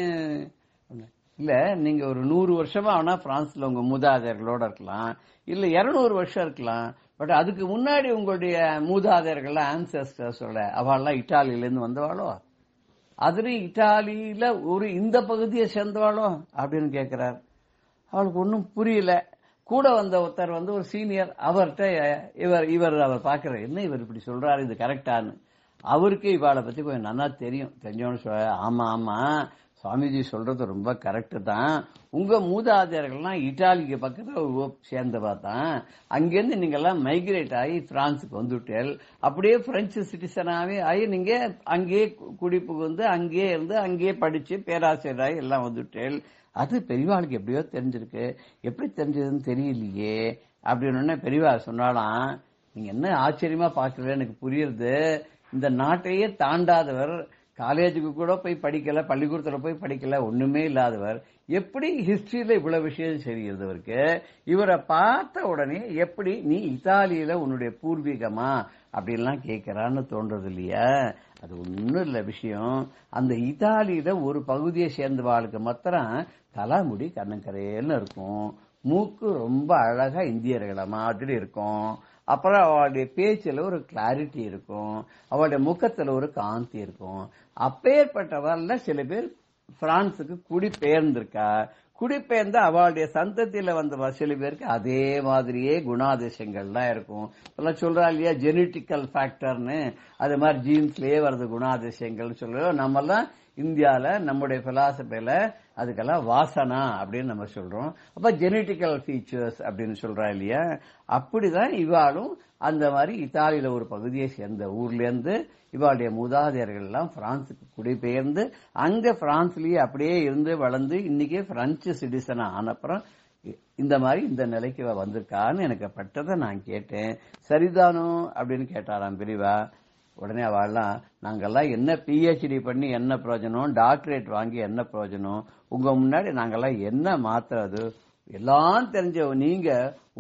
இல்ல, நீங்க ஒரு 100 வருஷமா ஆனா பிரான்ஸ்ல உங்க மூதாதையர்களோட இருக்கலாம், இல்ல 200 வருஷம் இருக்கலாம். பட் அதுக்கு முன்னாடி உங்களுடைய மூதாதையர்கள் ஆன்செஸ்டர்ஸோட அவள்லாம் இட்டாலியில இருந்து வந்தவாளோ, அதுல இட்டாலியில ஒரு இந்த பகுதியை சேர்ந்தவாளோ அப்படின்னு கேட்கிறார். அவளுக்கு ஒன்னும் புரியல. கூட வந்த ஒருத்தர் ஒரு சீனியர், அவர்கிட்ட இவர் அவர் பாக்குறாரு, என்ன இவர் இப்படி சொல்றாரு, இது கரெக்டான்னு. அவருக்கு இவாளை பத்தி கொஞ்சம் நல்லா தெரியும். தெரிஞ்சவனு சொல்ல, ஆமா ஆமா சுவாமிஜி சொல்றது ரொம்ப கரெக்டு தான். உங்க மூதாதையர்கள்லாம் இட்டாலிக்கு பக்கத்துல சேர்ந்தவா தான். அங்கிருந்து நீங்க எல்லாம் மைக்ரேட் ஆகி பிரான்ஸுக்கு வந்துட்டேல். அப்படியே பிரெஞ்சு சிட்டிசனாவே ஆகி நீங்க அங்கேயே குடிப்புகுந்து அங்கேயே இருந்து அங்கேயே படிச்சு பேராசிரியராகி எல்லாம் வந்துட்டேல். அது பெரியவாளுக்கு எப்படியோ தெரிஞ்சிருக்கு. எப்படி தெரிஞ்சதுன்னு தெரியலையே அப்படின்னு பெரியவா சொன்னாலாம், நீங்க என்ன ஆச்சரியமா பாக்கல, எனக்கு புரியுது. இந்த நாட்டையே தாண்டாதவர், காலேஜுக்கு கூட போய் படிக்கல, பள்ளிக்கூடத்துல போய் படிக்கல, ஒண்ணுமே இல்லாதவர் எப்படி ஹிஸ்டரியில இவ்வளவு விஷயம் தெரியுது அவருக்கு. இவரை பார்த்த உடனே எப்படி நீ இத்தாலியில உன்னுடைய பூர்வீகமா அப்படின்லாம் கேட்கிறான்னு தோன்றது இல்லையா? அது ஒன்னும் இல்ல விஷயம். அந்த இத்தாலியில ஒரு பகுதியை சேர்ந்தவாளுக்கு மாத்திரம் தலைமுடி கண்ணங்கரையல்னு இருக்கும், மூக்கு ரொம்ப அழகா இந்தியர்களை மாதிரி இருக்கும், அப்புறம் அவளுடைய பேச்சுல ஒரு கிளாரிட்டி இருக்கும், அவளுடைய முகத்துல ஒரு காந்தி இருக்கும். அப்பேற்பட்டவர்ல சில பேர் பிரான்ஸுக்கு குடிபெயர்ந்திருக்கா. குடிபெயர்ந்த அவளுடைய சந்ததியில வந்த சில பேருக்கு அதே மாதிரியே குணாதிசயங்கள்லாம் இருக்கும். இப்பெல்லாம் சொல்றா இல்லையா ஜெனட்டிக்கல் ஃபேக்டர்னு, அது மாதிரி ஜீன்ஸ்லயே வருது குணாதிசயங்கள் சொல்றோம். நம்மெல்லாம் இந்தியால நம்முடைய பிலாசபில அதுக்கெல்லாம் வாசனா அப்படின்னு நம்ம சொல்றோம். அப்ப ஜெனட்டிக்கல் ஃபீச்சர்ஸ் அப்படின்னு சொல்றா இல்லையா? அப்படிதான் இவாளும் அந்த மாதிரி இத்தாலியில ஒரு பகுதியை சேர்ந்த ஊர்ல இருந்து இவாளுடைய மூதாதையர்கள் எல்லாம் பிரான்ஸுக்கு குடிபெயர்ந்து அங்க பிரான்ஸ்லயே அப்படியே இருந்து வளர்ந்து இன்னைக்கு பிரெஞ்சு சிட்டிசன் ஆனப்புறம் இந்த மாதிரி இந்த நிலைக்கு வந்திருக்கான்னு எனக்கு பட்டதை நான் கேட்டேன். சரிதானோ அப்படின்னு கேட்டாராம் பெரியவா. உடனே அவள்லாம், நாங்கெல்லாம் என்ன பிஹெச்டி பண்ணி என்ன பிரயோஜனம், டாக்டரேட் வாங்கி என்ன பிரயோஜனம், உங்க முன்னாடி நாங்கெல்லாம் என்ன மாத்துறது, எல்லாம் தெரிஞ்ச நீங்க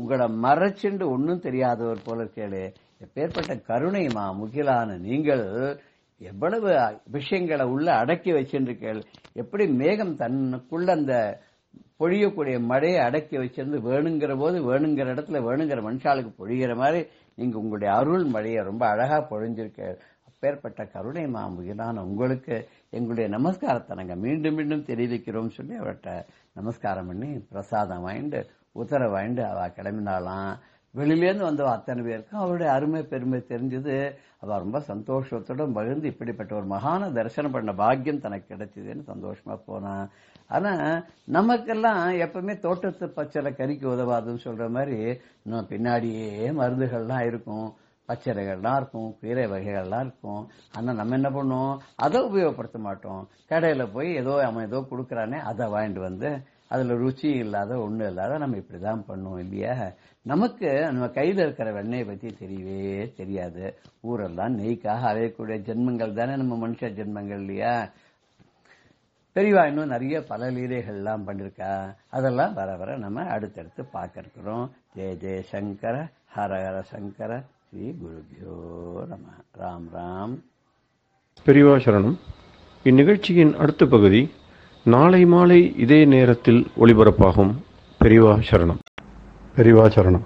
உங்களை மறைச்சுண்டு ஒன்னும் தெரியாதவர் போல கேளு. எப்பேற்பட்ட கருணைமா முகிலான நீங்கள் எவ்வளவு விஷயங்களை உள்ள அடக்கி வச்சிருக்கீள். எப்படி மேகம் தன்னுக்குள்ள அந்த பொழியக்கூடிய மழையை அடக்கி வச்சிருந்து வேணுங்கிற போது வேணுங்கிற இடத்துல வேணுங்கிற மனுஷாளுக்கு பொழிகிற மாதிரி நீங்க உங்களுடைய அருள் மழையை ரொம்ப அழகா பொழிஞ்சிருக்க. அப்பேற்பட்ட கருணை மாமுகிலான உங்களுக்கு எங்களுடைய நமஸ்காரத்தை நாங்க மீண்டும் மீண்டும் தெரிவிக்கிறோம் சொல்லி அவர்கிட்ட நமஸ்காரம் பண்ணி பிரசாதம் வாங்கிட்டு உத்தரவு வாங்கிட்டு அவ கிளம்பினாலாம். வெளியிலேருந்து வந்தவ அத்தனை பேருக்கும் அவருடைய அருமை பெருமை தெரிஞ்சது. அவ ரொம்ப சந்தோஷத்தோட மகிழ்ந்து இப்படிப்பட்ட ஒரு மகான தரிசனம் பண்ண பாக்கியம் தனக்கு கிடைச்சதுன்னு சந்தோஷமா போனா. ஆனா நமக்கெல்லாம் எப்பவுமே தோட்டத்து பச்சளை கறிக்கு உதவாதுன்னு சொல்ற மாதிரி நம்ம பின்னாடியே மருந்துகள்லாம் இருக்கும், பச்சளைகள்லாம் இருக்கும், கீரை வகைகள்லாம் இருக்கும். ஆனா நம்ம என்ன பண்ணுவோம், அதை உபயோகப்படுத்த மாட்டோம். கடையில போய் அவன் ஏதோ கொடுக்கறானே அதை வாங்கிட்டு வந்து அதுல ருச்சி இல்லாத ஒண்ணு இல்லாத நம்ம இப்படிதான் பண்ணுவோம் இல்லையா? நமக்கு நம்ம கையில இருக்கிற வெண்ணெயை பத்தி தெரியவே தெரியாது. ஊரெல்லாம் நெய்க்காக அலையக்கூடிய ஜென்மங்கள் தானே நம்ம மனுஷ ஜென்மங்கள் இல்லையா? பெரியவா இன்னும் நிறைய பல லீலைகள்லாம் பண்ணிருக்கா. அதெல்லாம் வர வர நம்ம அடுத்தடுத்து பார்க்க இருக்கிறோம். ஜெய ஜெய சங்கர ஹர ஹர சங்கர ஸ்ரீ குருபியோ நம. ராம் ராம். பெரியவா சரணம். இந்நிகழ்ச்சியின் அடுத்த பகுதி நாளை மாலை இதே நேரத்தில் ஒளிபரப்பாகும். பெரியவா சரணம். பெரிவாச்சரணம்.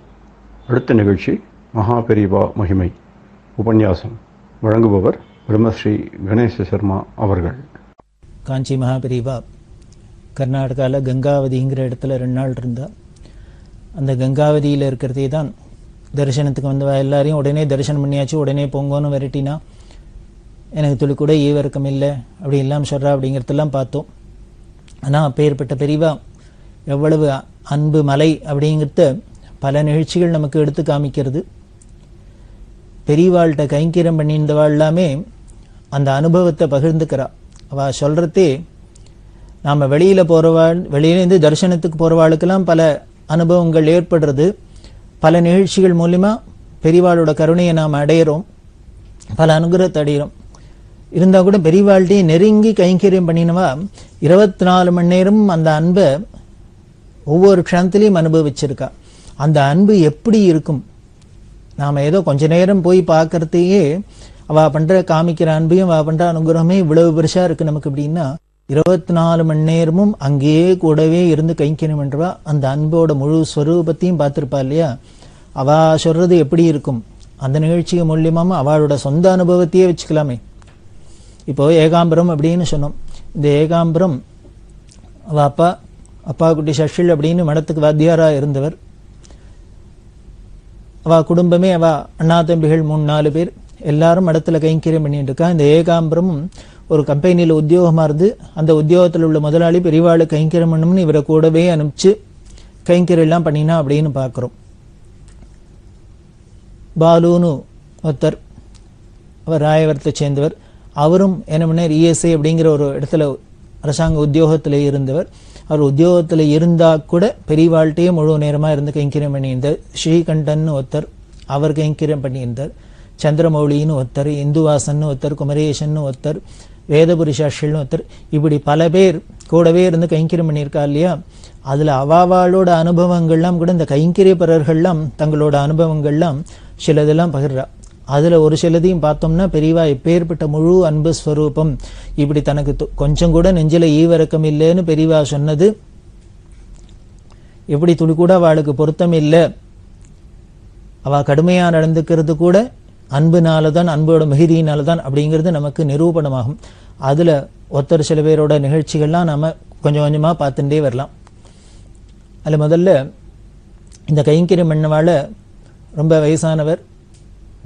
அடுத்த நிகழ்ச்சி மகா பெரிவா மகிமை உபன்யாசம். வழங்குபவர் பிரம்மஸ்ரீ கணேச சர்மா அவர்கள். காஞ்சி மகாபெரிவா கர்நாடகாவில் கங்காவதிங்கிற இடத்துல 2 நாள் இருந்தா. அந்த கங்காவதியில் இருக்கிறதே தான் தரிசனத்துக்கு வந்தவா எல்லாரையும் உடனே தரிசனம் பண்ணியாச்சு, உடனே பொங்கோன்னு விரட்டினா எனக்கு துளி கூட ஈவரக்கம் இல்லை அப்படி எல்லாம் சொல்கிறா அப்படிங்கிறதெல்லாம் பார்த்தோம். ஆனால் அப்பேற்பட்ட பெரிவா எவ்வளவு அன்பு மலை அப்படிங்கிறத பல நிகழ்ச்சிகள் நமக்கு எடுத்து காமிக்கிறது. பெரியவாள்கிட்ட கைங்கரியம் பண்ணியிருந்தவாள் எல்லாமே அந்த அனுபவத்தை பகிர்ந்துக்கிறா. அவள் சொல்கிறதே நாம் வெளியில் போகிறவாள், வெளியிலேருந்து தரிசனத்துக்கு போகிறவாளுக்கெல்லாம் பல அனுபவங்கள் ஏற்படுறது. பல நிகழ்ச்சிகள் மூலிமா பெரியவாளோட கருணையை நாம் அடையிறோம், பல அனுகிரகத்தை அடையிறோம். இருந்தால் கூட பெரியவாள்கிட்டையே நெருங்கி கைங்கரியம் பண்ணினவா 24 மணி நேரம் அந்த அன்பை ஒவ்வொரு க்ஷணத்திலையும் அனுபவிச்சிருக்கா. அந்த அன்பு எப்படி இருக்கும்? நாம் ஏதோ கொஞ்ச நேரம் போய் பார்க்கறதையே அவள் பண்ணுற காமிக்கிற அன்பையும் அவள் பண்ணுற அனுகிரகமே இவ்வளவு பெருசாக இருக்குது நமக்கு. அப்படின்னா 24 மணி நேரமும் அங்கேயே கூடவே இருந்து கைங்கரியம் பண்ணுறவா அந்த அன்போட முழு ஸ்வரூபத்தையும் பார்த்துருப்பா இல்லையா? அவள் சொல்கிறது எப்படி இருக்கும்? அந்த நிகழ்ச்சிக்கு மூலியமாக அவளோட சொந்த அனுபவத்தையே வச்சுக்கலாமே. இப்போது ஏகாம்பரம் அப்படின்னு சொன்னோம். இந்த ஏகாம்பரம் அவள் அப்பா குட்டி சஷில் அப்படின்னு மடத்துக்கு வாத்தியாராக இருந்தவர். அவள் குடும்பமே அவள் அண்ணா தம்பிகள் 3-4 பேர் எல்லாரும் மடத்தில் கைங்கரியம் பண்ணிட்டு இருக்கா. இந்த ஏகாம்பரமும் ஒரு கம்பெனியில் உத்தியோகமாக இருந்து அந்த உத்தியோகத்தில் உள்ள முதலாளி பெரியவாளு கைங்கரியம் பண்ணணும்னு இவரை கூடவே அனுப்பிச்சு கைங்கரியம் எல்லாம் பண்ணினா அப்படின்னு பார்க்குறோம். பாலுன்னு ஒருத்தர், அவர் ராயவரத்தை சேர்ந்தவர். அவரும் என்ன பண்ணார், இஎஸ்ஐ அப்படிங்கிற ஒரு இடத்துல அரசாங்க உத்தியோகத்தில் இருந்தவர். அவர் உத்தியோகத்தில் இருந்தால் கூட பெரியவாழ்கிட்டையே முழு நேரமாக இருந்து கைங்கரியம் பண்ணியிருந்தார். ஸ்ரீகண்டன் ஒருத்தர், அவர் கைங்கரியம் பண்ணியிருந்தார். சந்திரமௌலின்னு ஒருத்தர், இந்துவாசன் ஒருத்தர், குமரேசன் ஒருத்தர், வேதபுரி சாஸ்திரின்னு ஒருத்தர், இப்படி பல பேர் கூடவே இருந்து கைங்கரியம் பண்ணியிருக்கா இல்லையா? அதில் அவாவாளோட அனுபவங்கள்லாம் கூட இந்த கைங்கரியப்பரர்கள்லாம் தங்களோட அனுபவங்கள்லாம் சிலதெல்லாம் பகிர்றா. அதில் ஒரு சிலதையும் பார்த்தோம்னா பெரியவா எப்பேற்பட்ட முழு அன்பு ஸ்வரூபம், இப்படி தனக்கு கொஞ்சம் கூட நெஞ்சில் ஈவரக்கம் இல்லைன்னு பெரியவா சொன்னது எப்படி துளி கூட அவளுக்கு பொருத்தம் இல்லை. அவள் கடுமையாக நடந்துக்கிறது கூட அன்புனால தான், அன்போட மிகுதியினால தான் அப்படிங்கிறது நமக்கு நிரூபணமாகும். அதில் ஒருத்தர் சில பேரோட நிகழ்ச்சிகள்லாம் நம்ம கொஞ்சம் கொஞ்சமாக பார்த்துட்டே வரலாம். அதில் முதல்ல இந்த கைங்கரியம் பண்ணவாள ரொம்ப வயசானவர்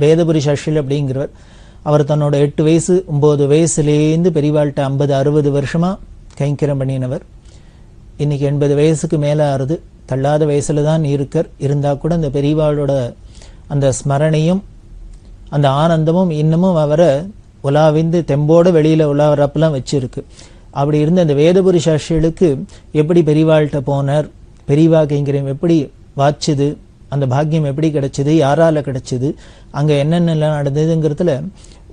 வேதபுரி சஷில் அப்படிங்கிறவர். அவர் தன்னோட 8 வயசு 9 வயசுலேருந்து பெரியவாள்கிட்ட 50-60 வருஷமாக கைங்கரியம் பண்ணினவர். இன்றைக்கி 80 வயசுக்கு மேலே ஆறுது, தள்ளாத வயசில் தான் இருக்கார். இருந்தால் கூட அந்த பெரியவாளோட அந்த ஸ்மரணையும் அந்த ஆனந்தமும் இன்னமும் அவரை உலாவிந்து தெம்போடு வெளியில் உலாவரப்பெல்லாம் வச்சுருக்கு. அப்படி இருந்த அந்த வேதபுரி சாஸ்திரிகளுக்கு எப்படி பெரியவாள்கிட்ட போனார், பெரியவா கைங்கரியம் எப்படி வாச்சுது, அந்த பாக்கியம் எப்படி கிடைச்சிது, யாரால கிடைச்சிது, அங்கே என்னென்னலாம் நடந்ததுங்கிறதுல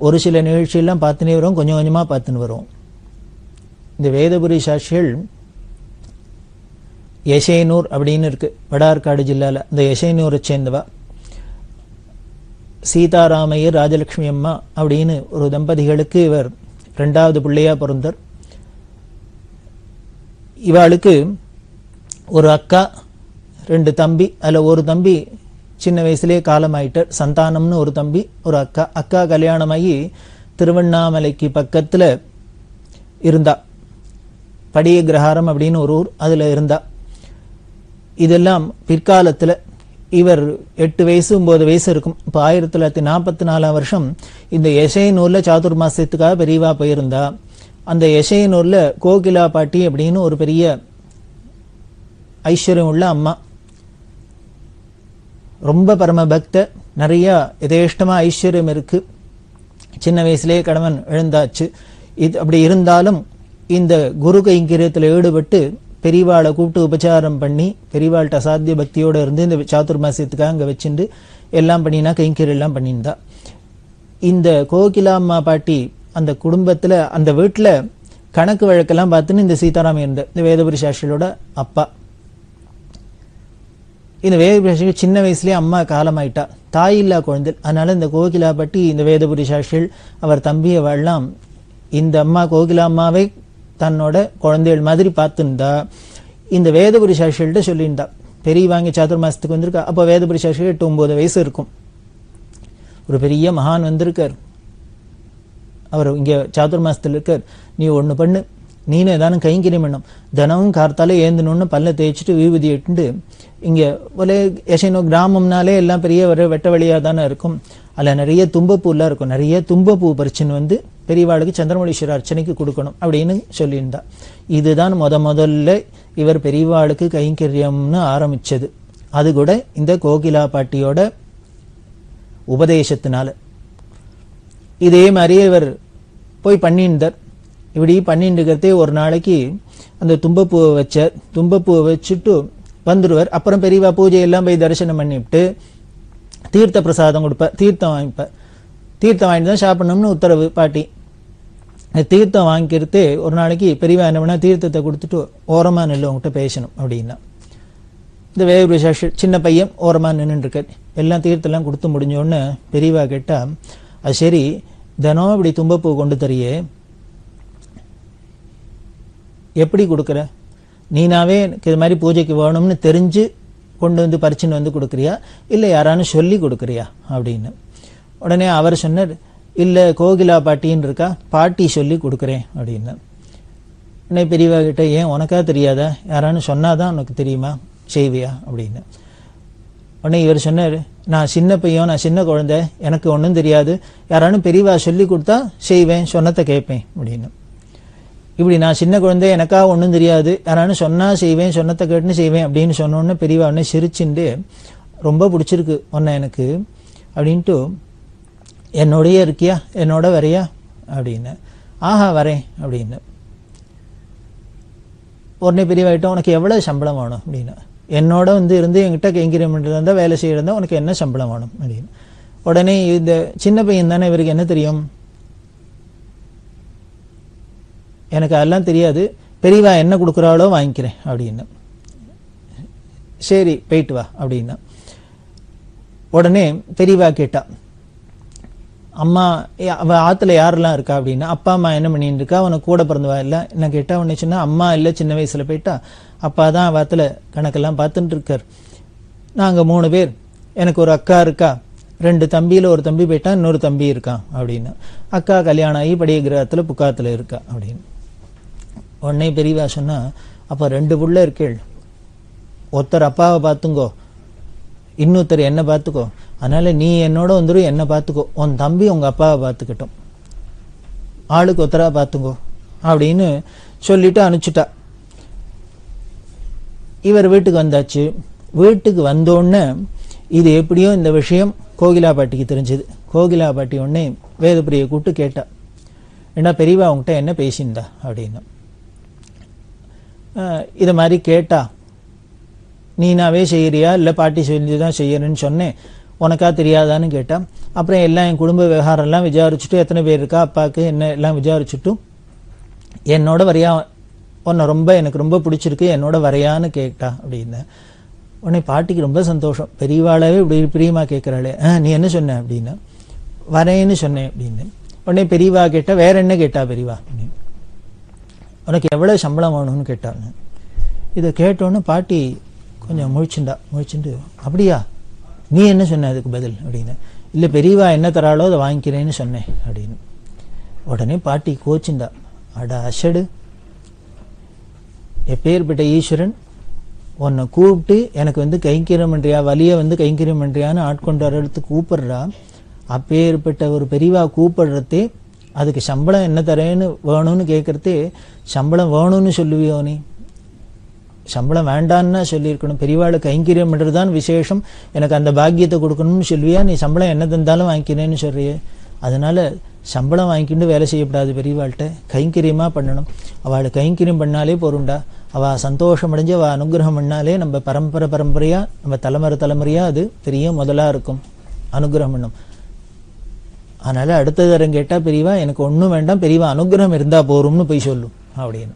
ஒரு சில நிகழ்ச்சியெல்லாம் பார்த்துனே வரும், கொஞ்சம் கொஞ்சமாக பார்த்துன்னு வரும். இந்த வேதபுரி சாஸ்திரிகள் யசேனூர் அப்படின்னு இருக்கு, வடார்காடு ஜில்லாவில். அந்த யசேனூரை சேர்ந்தவா. சீதாராமையர் ராஜலட்சுமி அம்மா அப்படின்னு ஒரு தம்பதிகளுக்கு இவர் 2வது பிள்ளையா பிறந்தார். இவாளுக்கு ஒரு அக்கா 2 தம்பி. அதில் ஒரு தம்பி சின்ன வயசுலேயே காலமாயிட்டார். சந்தானம்னு ஒரு தம்பி, ஒரு அக்கா. அக்கா கல்யாணமாகி திருவண்ணாமலைக்கு பக்கத்தில் இருந்தா, படிய கிரகாரம் அப்படின்னு ஒரு ஊர், அதில் இருந்தா. இதெல்லாம் பிற்காலத்தில் இவர் 8 வயசு 9 வயசு இருக்கும். இப்போ 1944 வருஷம் இந்த யசைனூரில் சாதுர்மாசத்துக்காக பெரியவா போயிருந்தா. அந்த யசைனூரில் கோகிலா பாட்டி அப்படின்னு ஒரு பெரிய ஐஸ்வர்யம் உள்ள அம்மா, ரொம்ப பரம பக்த, நிறையா யதேஷ்டமாக ஐஸ்வர்யம் இருக்குது. சின்ன வயசுலேயே கணவன் எழுந்தாச்சு. இது அப்படி இருந்தாலும் இந்த குரு கைங்கரியத்தில் ஈடுபட்டு பெரியவாளை கூப்பிட்டு உபச்சாரம் பண்ணி பெரியவாள்கிட்ட அசாத்திய பக்தியோடு இருந்து இந்த சாதுர்மாசியத்துக்காக அங்கே வச்சுட்டு எல்லாம் பண்ணினா கைங்கரியம் எல்லாம் பண்ணியிருந்தா. இந்த கோகிலாம்மா பாட்டி அந்த குடும்பத்தில் அந்த வீட்டில் கணக்கு வழக்கெல்லாம் பார்த்துன்னு இந்த சீதாராமன் இருந்த இந்த வேதபுரி சாஸ்திரியோட அப்பா. இந்த வேதபுரி சாஸ்திரி சின்ன வயசுலேயே அம்மா காலமாயிட்டா, தாய் இல்லா குழந்தை. அதனால இந்த கோகிலா பாட்டி இந்த வேதபுரி சாஸ்திரிகள் அவர் தம்பி அவெல்லாம் இந்த அம்மா கோகிலா அம்மாவை தன்னோட குழந்தைகள் மாதிரி பார்த்துருந்தா. இந்த வேதபுரி சாஸ்திரிகள்கிட்ட சொல்லியிருந்தா, பெரியவாங்க சாதுர்மாசத்துக்கு வந்திருக்கா. அப்போ வேதபுரி சாஸ்திரி 8-9 வயசு இருக்கும். ஒரு பெரிய மகான் வந்திருக்கார். அவர் இங்கே சாதுர்மாசத்தில் இருக்கார். நீ ஒன்று பண்ணு, நீனும் ஏதானும் கைங்கரியம் பண்ணும். தினமும் கார்த்தாலே ஏந்தணுன்னு பல்ல தேய்ச்சிட்டு விபூதி இட்டுண்டு இங்கே ஒரே எசைனோ கிராமம்னாலே எல்லாம் பெரிய ஒரு வெட்ட வழியாக தானே இருக்கும். அதில் நிறைய தும்பப்பூலாம் இருக்கும். நிறைய தும்பப்பூ பறிச்சுன்னு வந்து பெரியவாளுக்கு சந்திரமௌலீஸ்வரர் அர்ச்சனைக்கு கொடுக்கணும் அப்படின்னு சொல்லியிருந்தா. இதுதான் முதல்ல இவர் பெரியவாளுக்கு கைங்கரியம்னு ஆரம்பிச்சது. அது கூட இந்த கோகிலா பாட்டியோட உபதேசத்தினால. இதே மாதிரியே இவர் போய் பண்ணியிருந்தார். இப்படி பண்ணிட்டு இருக்கிறதே ஒரு நாளைக்கு அந்த தும்பப்பூவை வச்சார். தும்பப்பூவை வச்சுட்டு வந்துடுவார். அப்புறம் பெரியவா பூஜையெல்லாம் போய் தரிசனம் பண்ணிவிட்டு தீர்த்த பிரசாதம் கொடுப்பார். தீர்த்தம் வாங்கிப்பார். தீர்த்தம் வாங்கிட்டு தான் சாப்பிடணும்னு உத்தரவு பாட்டி. தீர்த்தம் வாங்கிக்கிறதே ஒரு நாளைக்கு பெரியவா என்ன பண்ணா, தீர்த்தத்தை கொடுத்துட்டு ஓரமாக நின்று உங்ககிட்ட பேசணும் அப்படின்னா. இந்த வேறு சின்ன பையன் ஓரமாக நின்றுட்டு இருக்கார். எல்லாம் தீர்த்தெல்லாம் கொடுத்து முடிஞ்சோடனே பெரியவா கேட்டா, அது சரி தினம் இப்படி தும்பப்பூ கொண்டு தரியே, எப்படி கொடுக்குற? நீனாவே எனக்கு இது மாதிரி பூஜைக்கு வேணும்னு தெரிஞ்சு கொண்டு வந்து பறிச்சுன்னு வந்து கொடுக்குறியா, இல்லை யாரானு சொல்லி கொடுக்குறியா அப்படின்னு. உடனே அவர் சொன்னார், இல்லை கோகிலா பாட்டின்னு இருக்கா, பாட்டி சொல்லி கொடுக்குறேன் அப்படின்னு. உடனே பெரியவா கிட்ட, ஏன் உனக்கா தெரியாதா, யாரானு சொன்னாதான் உனக்கு தெரியுமா, செய்வியா அப்படின்னு. உடனே இவர் சொன்னார், நான் சின்ன பையன், நான் சின்ன குழந்தை, எனக்கு ஒன்றும் தெரியாது, யாரானு பெரியவா சொல்லி கொடுத்தா செய்வேன், சொன்னத்தை கேட்பேன் அப்படின்னு. இப்படி நான் சின்ன குழந்தை, எனக்கா ஒன்றும் தெரியாது, யாரானு சொன்னா செய்வேன், சொன்னத்தை கேட்டுன்னு செய்வேன் அப்படின்னு சொன்னோன்னு பெரியவா உடனே சிரிச்சுண்டு, ரொம்ப பிடிச்சிருக்கு உன்னை எனக்கு அப்படின்ட்டு, என்னோடய இருக்கியா, என்னோட வரையா அப்படின்னு. ஆஹா வரேன் அப்படின்னு. உடனே பெரியவாயிட்ட, உனக்கு எவ்வளோ சம்பளம் வேணும் அப்படின்னு. என்னோட வந்து இருந்து என்கிட்ட கைங்கரியம் பண்ணுறதா இருந்தால், வேலை செய்யறதா, உனக்கு என்ன சம்பளம் வேணும் அப்படின்னு. உடனே இந்த சின்ன பையன் தானே, இவருக்கு என்ன தெரியும், எனக்கு அதெல்லாம் தெரியாது, பெரியவா என்ன கொடுக்குறாளோ வாங்கிக்கிறேன் அப்படின்னு. சரி போயிட்டு வா அப்படின்னா. உடனே பெரியவா கேட்டா, அம்மா அவ ஆத்துல யாரெல்லாம் இருக்கா அப்படின்னா. அப்பா அம்மா என்ன பண்ணிட்டு இருக்கா, அவனுக்கு கூட பிறந்தவா இல்லை என்ன கேட்டா. உடனே சொன்னா, அம்மா இல்லை, சின்ன வயசுல போயிட்டா, அப்பா தான் அவத்துல கணக்கெல்லாம் பார்த்துட்டு இருக்கார். நாங்க 3 பேர், எனக்கு ஒரு அக்கா இருக்கா, 2 தம்பியில ஒரு தம்பி போயிட்டா, இன்னொரு தம்பி இருக்கான் அப்படின்னு. அக்கா கல்யாணம் ஆகி படிய கிரகத்துல புக்காத்துல இருக்கா அப்படின்னு. உடனே பெரியவா சொன்னா, அப்ப 2 புள்ள இருக்கேள், ஒருத்தர் அப்பாவை பார்த்துங்கோ, இன்னொருத்தர் என்ன பார்த்துக்கோ, அதனால நீ என்னோட வந்துடும், என்ன பார்த்துக்கோ, உன் தம்பி உங்க அப்பாவை பார்த்துக்கிட்டோம், ஆளுக்கு ஒருத்தரா பார்த்துங்கோ அப்படின்னு சொல்லிட்டு அனுப்பிச்சுட்டா. இவர் வீட்டுக்கு வந்தாச்சு. வீட்டுக்கு வந்தோடனே இது எப்படியோ இந்த விஷயம் கோகிலா பாட்டிக்கு தெரிஞ்சது. கோகிலா பாட்டி உடனே வேதப்பிரியை கூப்பிட்டு கேட்டா, ஏன்னா பெரியவா உங்ககிட்ட என்ன பேசியிருந்தா அப்படின்னு. இதை மாதிரி கேட்டா, நீனாவே செய்யறியா இல்லை பாட்டி சொல்லி தான் செய்யறேன்னு சொன்னேன், உனக்கா தெரியாதான்னு கேட்டா. அப்புறம் எல்லாம் என் குடும்ப விவகாரம்லாம் விசாரிச்சுட்டு, எத்தனை பேர் இருக்கா அப்பாவுக்கு என்ன எல்லாம் விசாரிச்சுட்டும், என்னோட வரையா, உன்னை எனக்கு ரொம்ப பிடிச்சிருக்கு, என்னோட வரையான்னு கேட்டா அப்படின்னு. உடனே பாட்டிக்கு ரொம்ப சந்தோஷம், பெரியவாளாவே இப்படி பிரியமா கேட்கிறாளே, நீ என்ன சொன்ன அப்படின்னா. வரேன்னு சொன்னேன் அப்படின்னு. உடனே பெரியவா கேட்டா, வேற என்ன கேட்டா பெரியவா, உனக்கு எவ்வளவு சம்பளம் வேணும்னு கேட்டாங்க. இதை கேட்டோன்னு பாட்டி கொஞ்சம் முழிச்சுண்டு, அப்படியா, நீ என்ன சொன்ன அதுக்கு பதில் அப்படின்னு. இல்லை பெரியவா என்ன தராளோ அதை வாங்கிக்கிறேன்னு சொன்னேன் அப்படின்னு. உடனே பாட்டி கோச்சுண்டா, அட அசடு, எப்பேற்பட்ட ஈஸ்வரன் உன்னை கூப்பிட்டு எனக்கு வந்து கைங்கரியம் பண்றியா, வலிய வந்து கைங்கரியம் பண்றியான்னு ஆட்கொண்டு வரத்து கூப்பிடுறா. அப்பேற்பட்ட ஒரு பெரியவா கூப்பிடுறதே, அதுக்கு சம்பளம் என்ன தரேன்னு வேணும்னு கேட்கறதே, சம்பளம் வேணும்னு சொல்லுவியோ நீ, சம்பளம் வேண்டான்னா சொல்லியிருக்கணும், பெரியவாளை கைங்கரியம் பண்ணுறதுதான் விசேஷம், எனக்கு அந்த பாக்கியத்தை கொடுக்கணும்னு சொல்லுவியா, நீ சம்பளம் என்ன தந்தாலும் வாங்கிக்கிறேன்னு சொல்றியே. அதனால சம்பளம் வாங்கிக்கிட்டு வேலை செய்யப்படாது, பெரியவாள்கிட்ட கைங்கரியமாக பண்ணணும். அவளை கைங்கரியம் பண்ணாலே போருண்டா, அவள் சந்தோஷம் அடைஞ்சு அவள் அனுகிரகம் பண்ணாலே நம்ம பரம்பரையாக நம்ம தலைமுறையாக அது பெரிய முதலாக இருக்கும், அனுகிரகம் பண்ணும். அதனால அடுத்த தரம் கேட்டால் பெரியவா எனக்கு ஒன்றும் வேண்டாம், பெரியவா அனுகிரகம் இருந்தால் போரும்னு போய் சொல்லும் அப்படின்னு.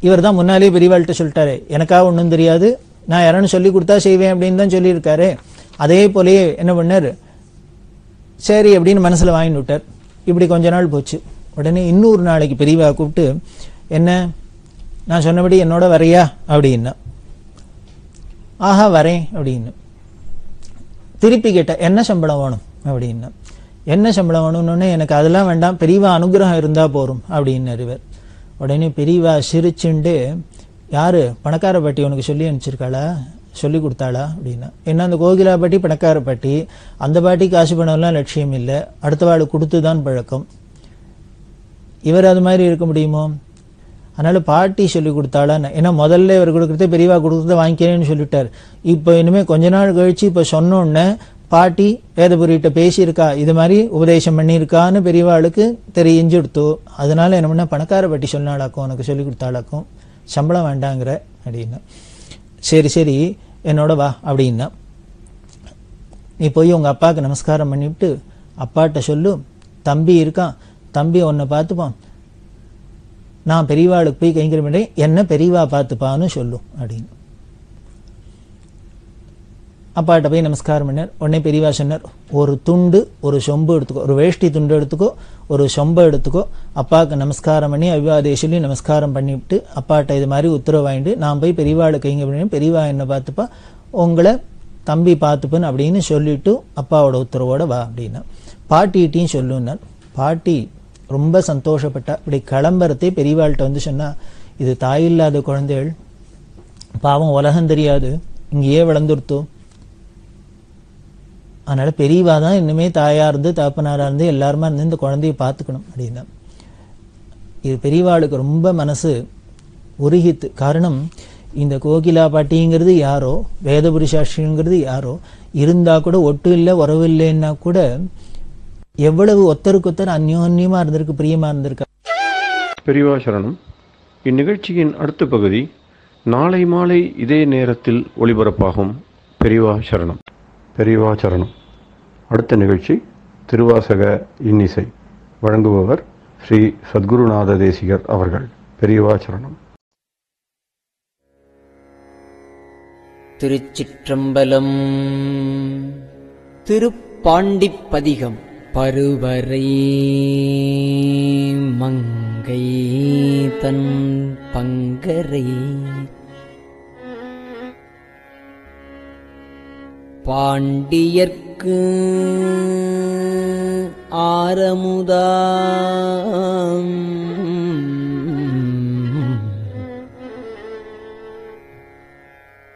இவர் தான் முன்னாலே பெரியவாள்கிட்ட சொல்லிட்டாரு, எனக்காக ஒன்றும் தெரியாது, நான் யாரானு சொல்லி கொடுத்தா செய்வேன் அப்படின்னு தான் சொல்லியிருக்காரு. அதே போலயே என்ன பண்ணார், சரி அப்படின்னு மனசில் வாங்கிட்டு விட்டார். இப்படி கொஞ்ச நாள் போச்சு. உடனே இன்னொரு நாளைக்கு பெரியவா கூப்பிட்டு, என்ன நான் சொன்னபடி என்னோட வரையா அப்படின்னா. ஆஹா வரேன் அப்படின்னு. திருப்பி கேட்ட என்ன சம்பளம் வேணும் அப்படின்னா, என்ன சம்பளம் வேணும்னு எனக்கு அதெல்லாம் வேண்டாம், பெரியவா அனுகிரகம் இருந்தா போரும் அப்படின்னு இவர். உடனே பெரியவா சிரிச்சுண்டு, யாரு பணக்கார பாட்டி உனக்கு சொல்லி அனுப்பிச்சிருக்காளா, சொல்லி கொடுத்தாளா அப்படின்னா. என்ன அந்த கோகிலா பாட்டி பணக்கார பாட்டி, அந்த பாட்டி காசு பணம்லாம் லட்சியம் இல்லை, அடுத்த வாழ் கொடுத்துதான் பழக்கம். இவர் அது மாதிரி இருக்க முடியுமோ? அதனால பாட்டி சொல்லி கொடுத்தாளான்னு. ஏன்னா முதல்ல இவர் கொடுக்கறத பெரியவா கொடுக்கறத வாங்கிக்கிறேன்னு சொல்லிட்டார். இப்போ இனிமே கொஞ்ச நாள் கழிச்சு இப்போ சொன்னோன்னு பாட்டி வேதபுரிகிட்ட பேசியிருக்கா, இது மாதிரி உபதேசம் பண்ணியிருக்கான்னு பெரியவாளுக்கு தெரிஞ்சுடுத்தோ. அதனால என்ன பண்ண, பணக்கார பாட்டி சொன்னாளாக்கும், உனக்கு சொல்லி கொடுத்தாளாக்கும், சம்பளம் வேண்டாங்கிற அப்படின்னா. சரி சரி என்னோட வா அப்படின்னா. நீ போய் உங்க அப்பாவுக்கு நமஸ்காரம் பண்ணிவிட்டு அப்பாட்ட சொல்லு, தம்பி இருக்கான், தம்பி உன்னை பார்த்துப்பான், நான் பெரியவாளுக்கு போய் கைங்கரியம் பண்றேன், என்ன பெரியவா பார்த்துப்பான்னு சொல்லும் அப்படின்னு. அப்பாட்ட போய் நமஸ்காரம் பண்ணார். உடனே பெரியவா சொன்னார், ஒரு துண்டு ஒரு சொம்பு எடுத்துக்கோ, ஒரு வேஷ்டி துண்டு எடுத்துக்கோ, ஒரு சொம்பை எடுத்துக்கோ, அப்பாவுக்கு நமஸ்காரம் பண்ணி அபிவாதே சொல்லி நமஸ்காரம் பண்ணிவிட்டு அப்பாட்ட இது மாதிரி உத்தரவு வாங்கிட்டு நான் போய் பெரியவாளுக்கு கைங்கரியம் பண்ணி பெரியவா என்ன பார்த்துப்பா, உங்களை தம்பி பார்த்துப்பேன்னு அப்படின்னு சொல்லிட்டு அப்பாவோட உத்தரவோட வா அப்படின்னா. பாட்டிகிட்டையும் சொல்லுன்னார். பாட்டி ரொம்ப சந்தோஷப்பட்டா. இப்படி கிளம்புறதே பெரியவாள்கிட்ட வந்து சொன்னா, இது தாயில்லாத குழந்தைகள், பாவம் உலகம் தெரியாது, இங்கேயே வளர்ந்துருத்தோம், அதனால பெரியவா தான் இன்னுமே தாயா இருந்து தாப்பனாரா இருந்து எல்லாருமா இருந்து இந்த குழந்தைய பார்த்துக்கணும் அப்படின்னா. இது பெரியவாளுக்கு ரொம்ப மனசு உருகித்து. காரணம், இந்த கோகிலா பாட்டிங்கிறது யாரோ, வேதபுரி சாஸ்திரிங்கிறது யாரோ, இருந்தா கூட ஒட்டு இல்லை உறவு இல்லைன்னா கூட எவ்வளவு ஒத்தருக்கொத்தர் அந்யோன்யமா இருந்திருக்கு, பிரியமா இருந்திருக்கா. பெரியவா சரணம். இந்நிகழ்ச்சியின் அடுத்த பகுதி நாளை மாலை இதே நேரத்தில் ஒளிபரப்பாகும். பெரியவா சரணம். பெரியவா சரணம். அடுத்த நிகழ்ச்சி திருவாசக இன்னிசை. வழங்குபவர் ஸ்ரீ சத்குருநாத தேசிகர் அவர்கள். பெரியவா சரணம். திருச்சிற்றம்பலம். திருப்பாண்டிப்பதிகம். பருவரை மங்கை தன் பங்கரை பாண்டியர்க்கு ஆரமுதாம்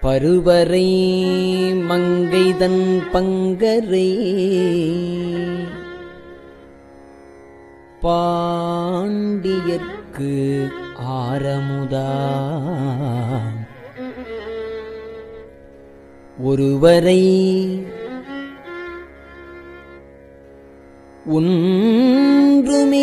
பருவரை மங்கைதன் பங்கரை பாண்டியர்க்கு ஆரமுதாம் ஒருவரை ஒன்றுமில்லாதவரை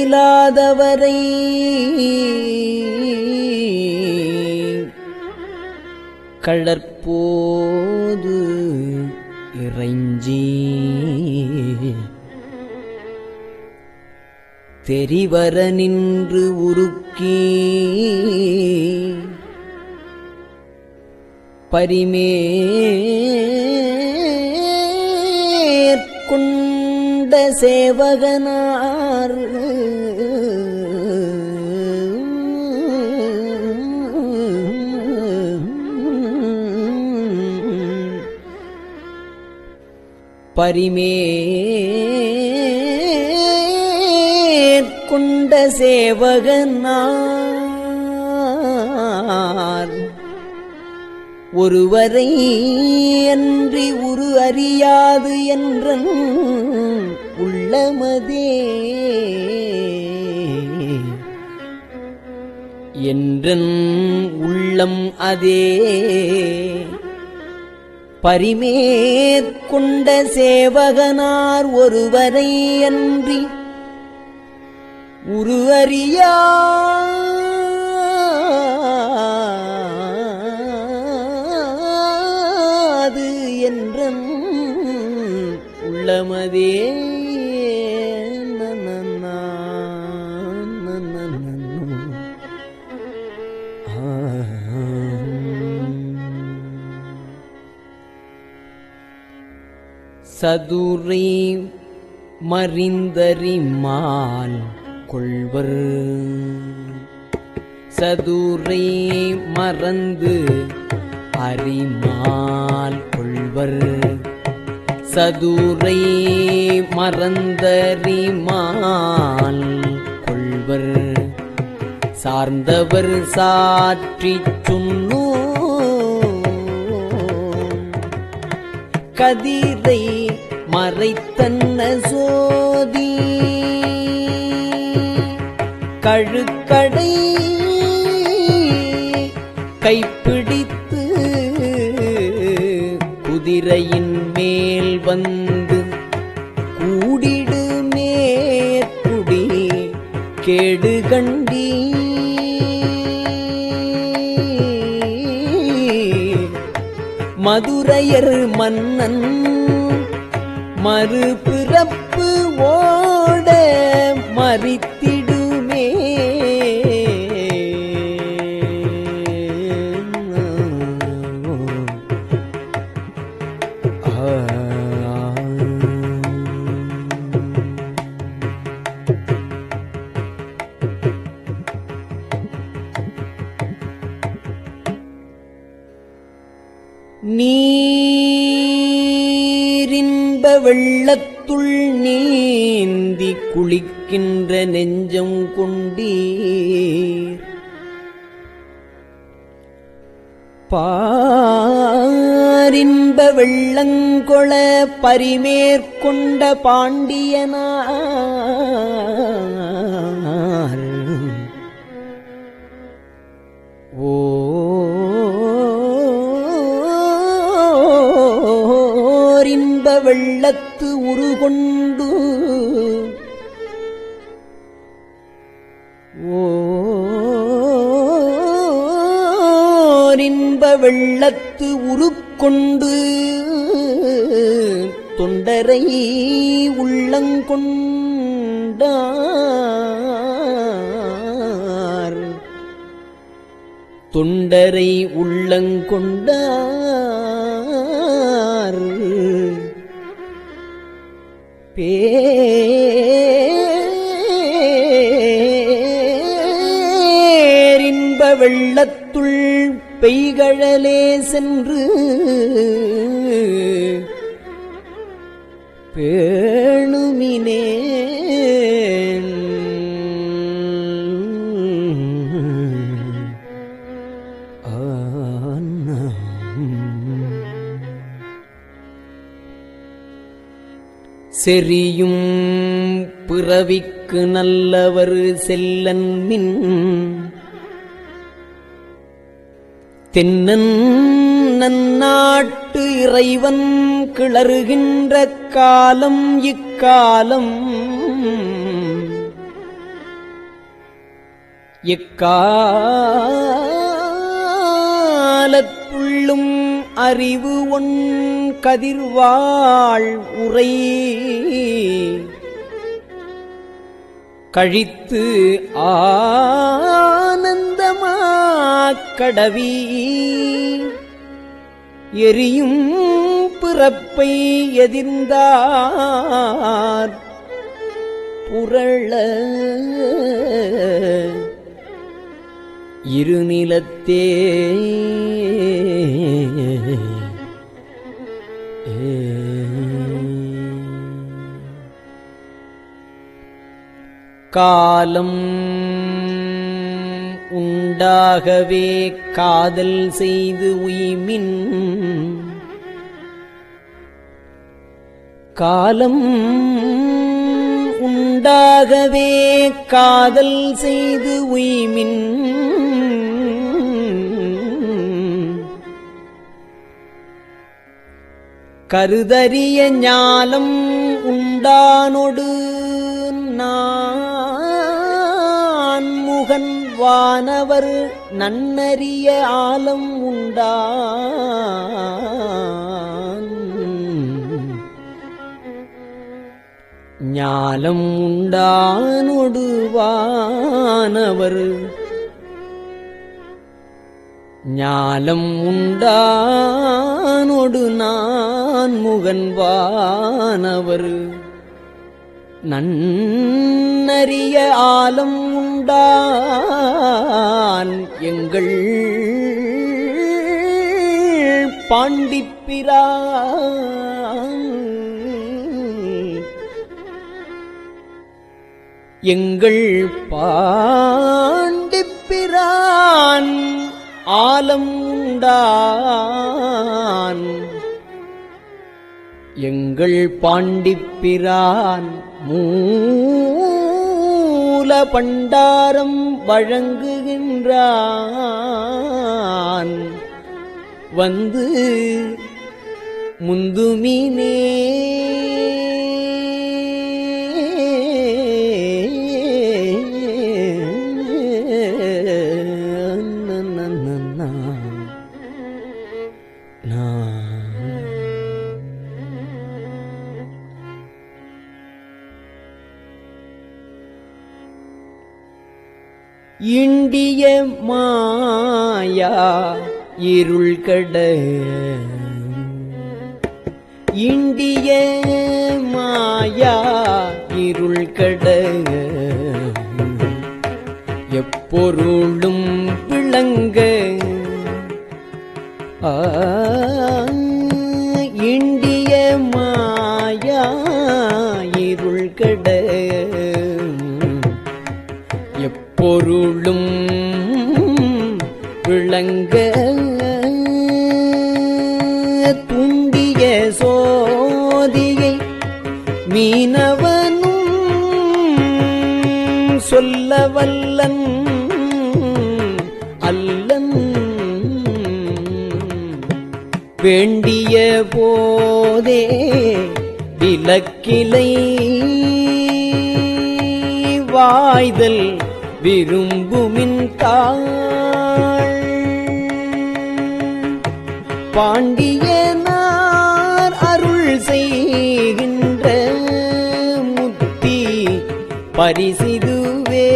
கழற்போது இறைஞ்சி தெரிவர நின்று உருக்கி பரிமேற்கொண்ட சேவகனார் பரிமேற்கொண்ட சேவகனார் ஒருவரை அன்றி உரு அறியாது என்றன் உள்ளமதே என்றன் உள்ளம் அதே பரிமேற்கொண்ட சேவகனார் ஒருவரை அன்றி உரு அறியாது என்றன் உள்ளமதே சதுரை மறிந்தறிமால் கொள்வர் சதுரை மறந்து அறிமால் கொள்வர் சதுரை மறந்தறிமால் கொள்வர் சார்ந்தவர் சாற்றிச் சொன்னோ கதிரை மறைத்தன்ன சோதி கழுக்கடை கைப்பிடித்து குதிரையின் மேல் வந்து கூடிடு மேற்குடி கேடு கண்டி மதுரையர் மன்னன் மறுபிறப்பு ஓட மறித்திடுமே நீரின்ப வெள்ளத்துள் நீந்தி குளிக்கின்ற நெஞ்சம் கொண்டீர் பாரின்ப வெள்ளங்கொள பரிமேற்கொண்ட பாண்டியனார் ஓரின்ப வெள்ளத்து உருகொண்டு ஓரின்ப வெள்ளத்து உருக்கொண்டு தொண்டரை உள்ளங்கொண்டார் தொண்டரை உள்ளங்கொண்டார் பேரின்ப வெள்ளத்துள் பெய்கழலே சென்று பேணுமினே செறியும் பிறவிக்கு நல்லவர் செல்லன் மின் தென்னன் நன்னாட்டு இறைவன் கிளறுகின்ற காலம் இக்காலம் எக்காலத்துள்ளும் அறிவு ஒன் கதிர்வாள் உரை கழித்து ஆனந்தமாக்கடவி எரியும் பிறப்பை எதிர்ந்தார் புரள இருநிலத்தே காலம் உண்டாகவே காதல் செய்து உய்மின் காலம் உண்டாகவே காதல் செய்து உய்மின் கருதறிய ஞாலம் உண்டானொடு நான் முகன் வானவர் நன்னறிய ஆலம் உண்டான் ஞாலம் உண்டானொடு வானவர் ஞாலம் உண்டானொடு நான் முகன் வானவர் நன்னறிய ஆலம் உண்டான் எங்கள் பாண்டிப்பிரான் எங்கள் பாண்டிப்பிரான் ஆலம் உண்டான் எங்கள் பாண்டிப்பிரான் மூல பண்டாரம் வழங்குகின்றான் வந்து முந்துமினே இண்டிய மாயா இருள் கட இண்டிய மாயா இருள் கட எப்பொருளும் விளங்க இண்டிய மாயா இருள் கட எப்பொருளும் விளங்க துண்டிய சோதியை மீனவனும் சொல்ல வல்லன் அல்லன் வேண்டிய போதே விலக்கிலை வாய்தல் விரும்புமின் தாள் பாண்டியனார் அருள் செய்கின்ற முத்தி பரிசிதுவே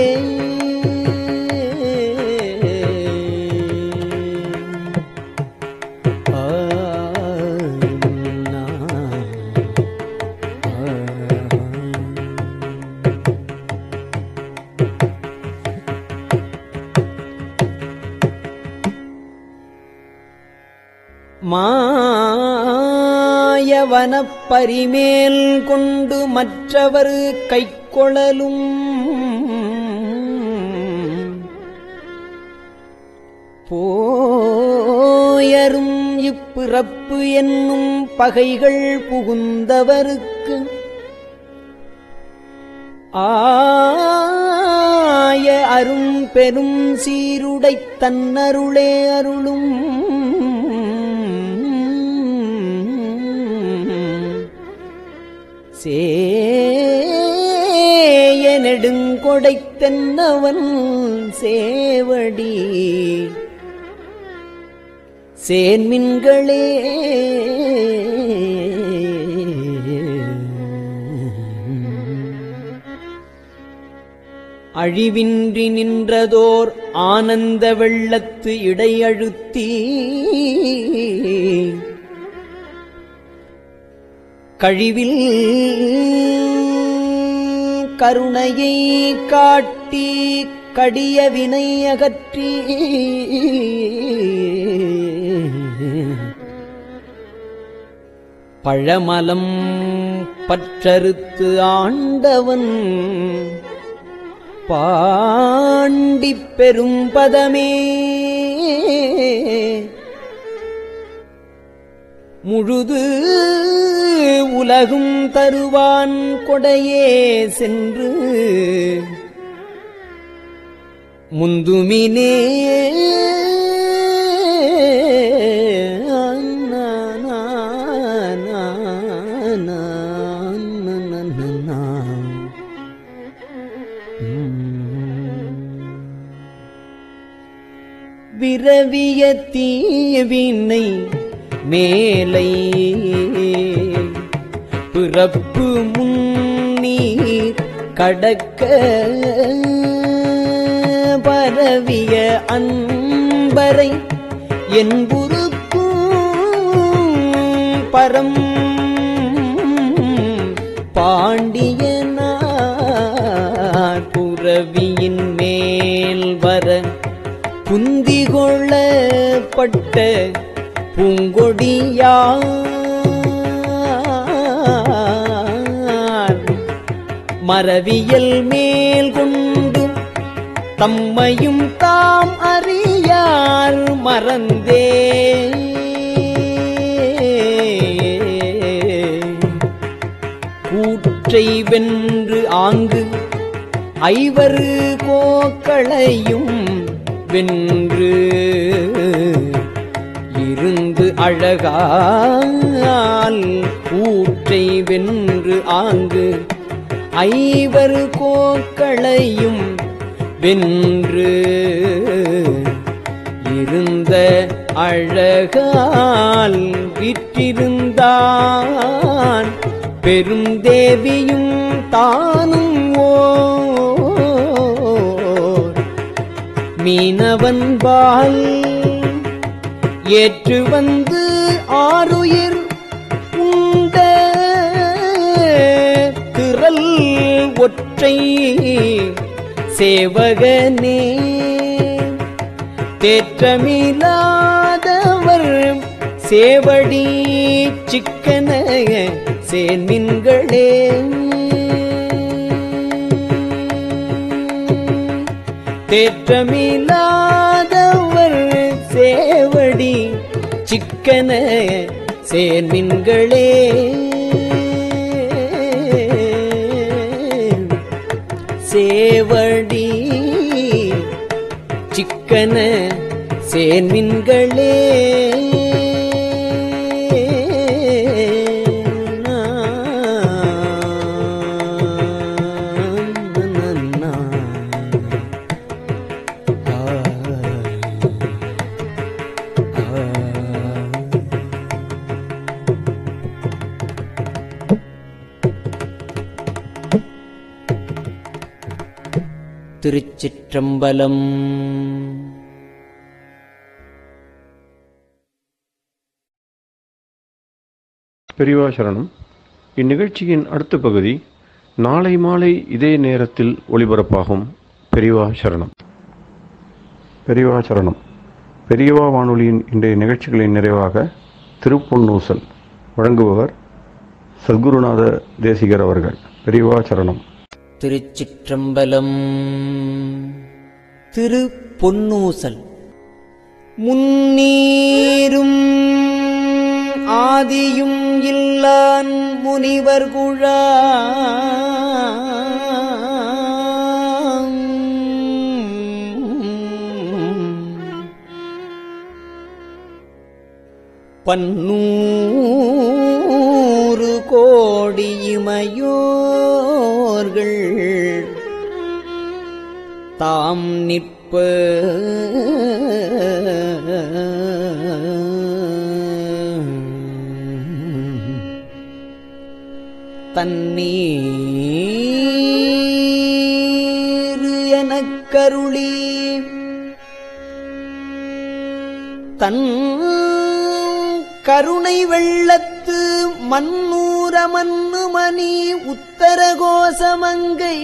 மாயவனப் பரிமேல் கொண்டு மற்றவர் கைக்கொளலும் போயரும் இப்பிறப்பு என்னும் பகைகள் புகுந்தவருக்கு ஆய அரும் பெரும் சீருடைத் தன்னருளே அருளும் சேய நெடுங்கொடைத்தன்னவன் சேவடி சேன்மின்களே அழிவின்றி நின்றதோர் ஆனந்த வெள்ளத்து இடையழுத்தி கழிவில் கருணையை காட்டி கடிய வினை அகற்றி பழமலம் பற்றறுத்து ஆண்டவன் பாண்டிப் பெரும் பதமே முழுது உலகும் தருவான் கொடையே சென்று முந்துமினே விரவிய தீவினை மேலை பிறப்பு முன்னீர் கடக்க பரவிய அன்பரை என்புருக்கும் பரம் பாண்டியனார் புரவியின் மேல் வர புந்திகொள்ளப்பட்ட பூங்கொடியார் மரவியல் மேல் கொண்டு தம்மையும் தாம் அறியார் மறந்தே கூற்றை வென்று ஆங்கு ஐவரு கோக்களையும் வென்று இருந்து அழகால் கூற்றை வென்று ஆங்கு ஐவரு கோக்களையும் வென்று இருந்த அழகால் விற்றிருந்தான் பெரும் தேவியும் தானும் ஓர் மீனவன்பால் ஏற்று வந்து ஆருயிர் உண்ட திரள் ஒற்றை சேவகனே தேற்றமில்லாதவர் சேவடி சிக்கன சேன்மின்களே தேற்றமில்லாதவர் சேவடி சிக்கன சேன்மின்களே சேவடி சிக்கன சேன்மின்களே திருச்சிற்றம்பலம். பெரியவா சரணம். இந்நிகழ்ச்சியின் அடுத்த பகுதி நாளை மாலை இதே நேரத்தில் ஒளிபரப்பாகும். பெரியவா சரணம். பெரியவா சரணம். பெரியவா வானொலியின் இன்றைய நிகழ்ச்சிகளின் நிறைவாக திருப்பொன்னூசல் வழங்குபவர் சத்குருநாத தேசிகர் அவர்கள். பெரியவா சரணம். திருச்சிற்றம்பலம். திருப்பொன்னூசல். முன்னீரும் ஆதியும் இல்லான் முனிவர் குழாம் பன்னூறு கோடி இமையோர்கள் தாம் நிற்ப தன்னீர் எனக் கருளி தன் கருணை வெள்ளத்து மன்னூர மன்னுமணி உத்தர கோசமங்கை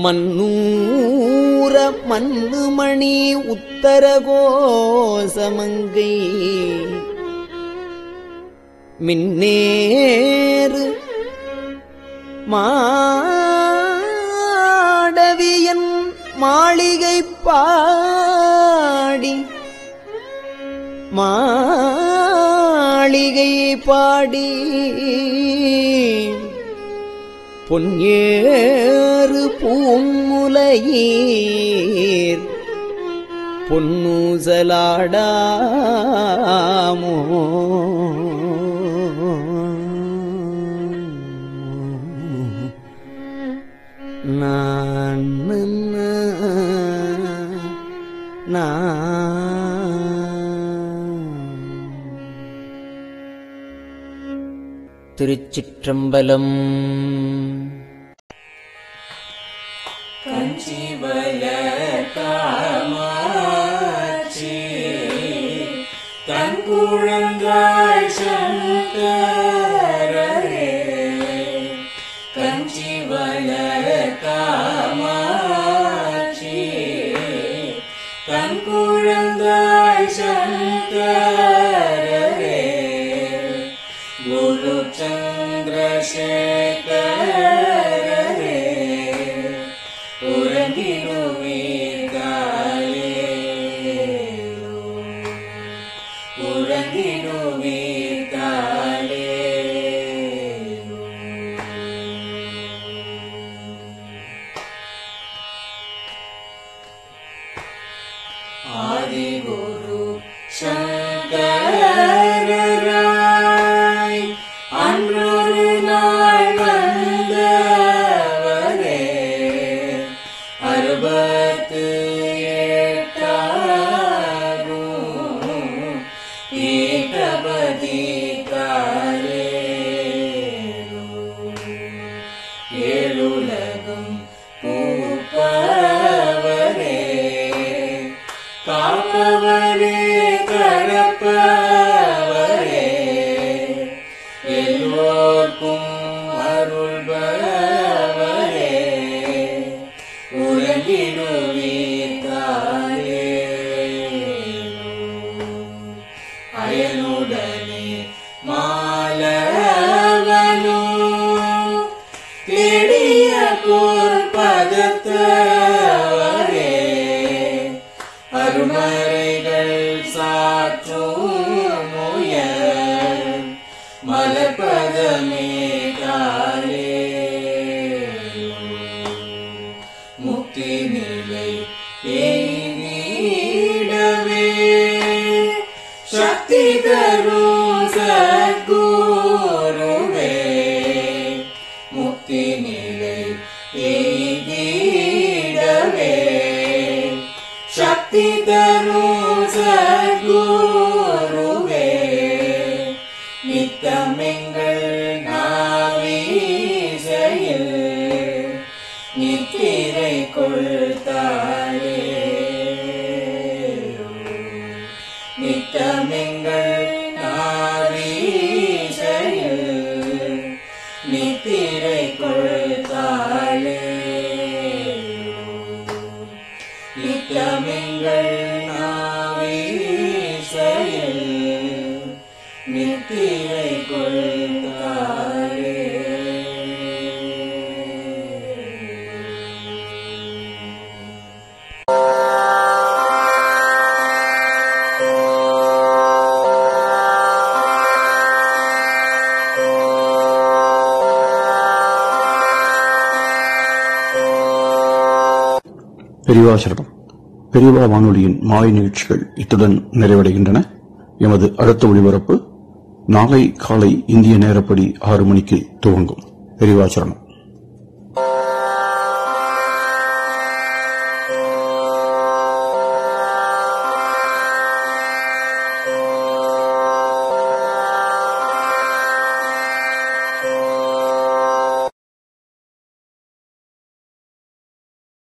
மன்னூர மன்னுமணி உத்தர கோசமங்கை மின்னேறு மாடவியன் மாளிகை பாடி மாளிகை பாடி பொன்னேறு பூங்குலையீர் பொன்னூசலாடாமோ திருச்சிற்றம்பலம். கஞ்சிவய காமாட்சி தன் குழந்தாய் சங்கரே குழந்தாய் சங்கரரே குரு சந்திரசேகரரே உறங்கிடுவீர்களே உறங்கிடுவீர்களே ஆதிகுரு சங்கரராய் அன்றொரு நாள் வந்தவரே 68 பீட்டபதி ஏழுலகும் பூப்பவரே காப்பவரே கடப்பவரே எல்லோர்க்கும் அருள்பவரே உறங்கிடுவீர்களே அயனுடனே மாலவனோ தேடிய பொற்பதத்தவரே அருமறைகள் சாற்றும் முயல் மலர்பதமே காலே முக்தி நிலை எய்திடவே சக்தி தரும் சத்குருவே முக்தி நிலை எய்திடவே சக்தி தரும் சத்குருவே நித்தமெங்கள் நாவீசையில் நித்திரை கொள்தாயே நித்தமெங்கள் நாவீசையில் நித்திரை கொள்தாயே நித்தமெங்கள் நாவீசையில் நித்திரை கொள்தாயே பெரியவா சரணம். பெரியவா வானொலியின் மாலை நிகழ்ச்சிகள் இத்துடன் நிறைவடைகின்றன. எமது அடுத்த ஒளிபரப்பு நாளை காலை இந்திய நேரப்படி 6 மணிக்கு துவங்கும். பெரியவா சரணம்.